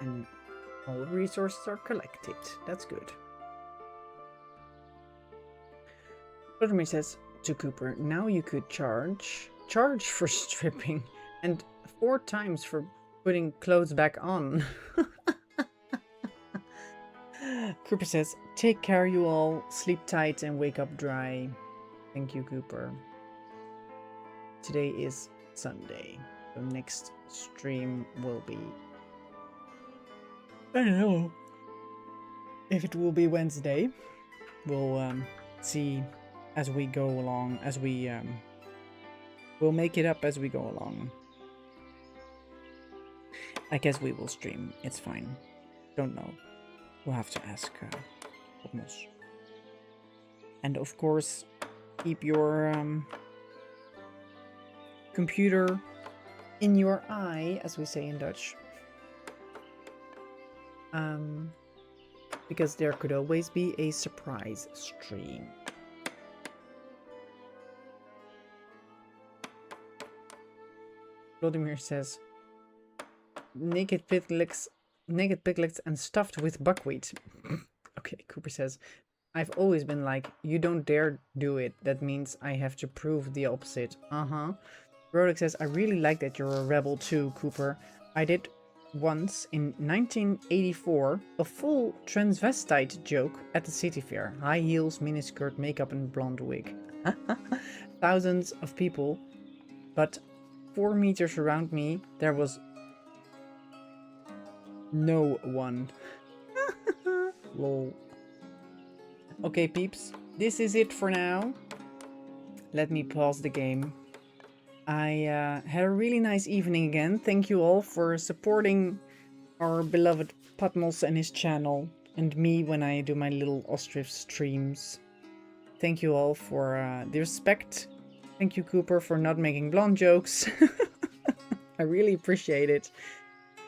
Speaker 1: And all resources are collected. That's good. Sotomi says to Cooper, now you could charge for stripping and 4 times for putting clothes back on. Cooper says, take care you all, sleep tight and wake up dry. Thank you, Cooper. Today is Sunday. So next stream will be... I don't know if it will be Wednesday. We'll see as we go along, as we... we'll make it up as we go along. I guess we will stream. It's fine. Don't know. We'll have to ask Patmos. And of course, keep your computer in your eye, as we say in Dutch. Because there could always be a surprise stream. Vladimir says, naked piglets and stuffed with buckwheat. Okay, Cooper says, I've always been like, you don't dare do it. That means I have to prove the opposite. Roderick says, I really like that you're a rebel too, Cooper. I did once in 1984 a full transvestite joke at the city fair. High heels, miniskirt, makeup and blonde wig. Thousands of people, but 4 meters around me there was no one. Lol. Okay, peeps, this is it for now. Let me pause the game. I had a really nice evening again. Thank you all for supporting our beloved Patmos and his channel, and me when I do my little Ostriv streams. Thank you all for the respect. Thank you, Cooper, for not making blonde jokes. I really appreciate it.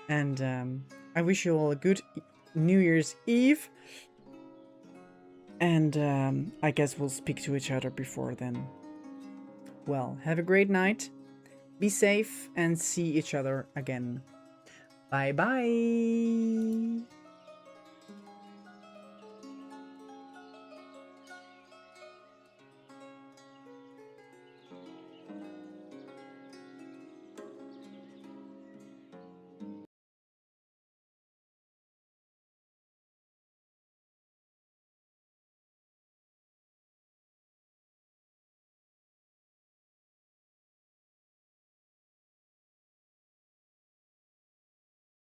Speaker 1: And I wish you all a good New Year's Eve. And I guess we'll speak to each other before then. Well, have a great night. Be safe and see each other again. Bye bye.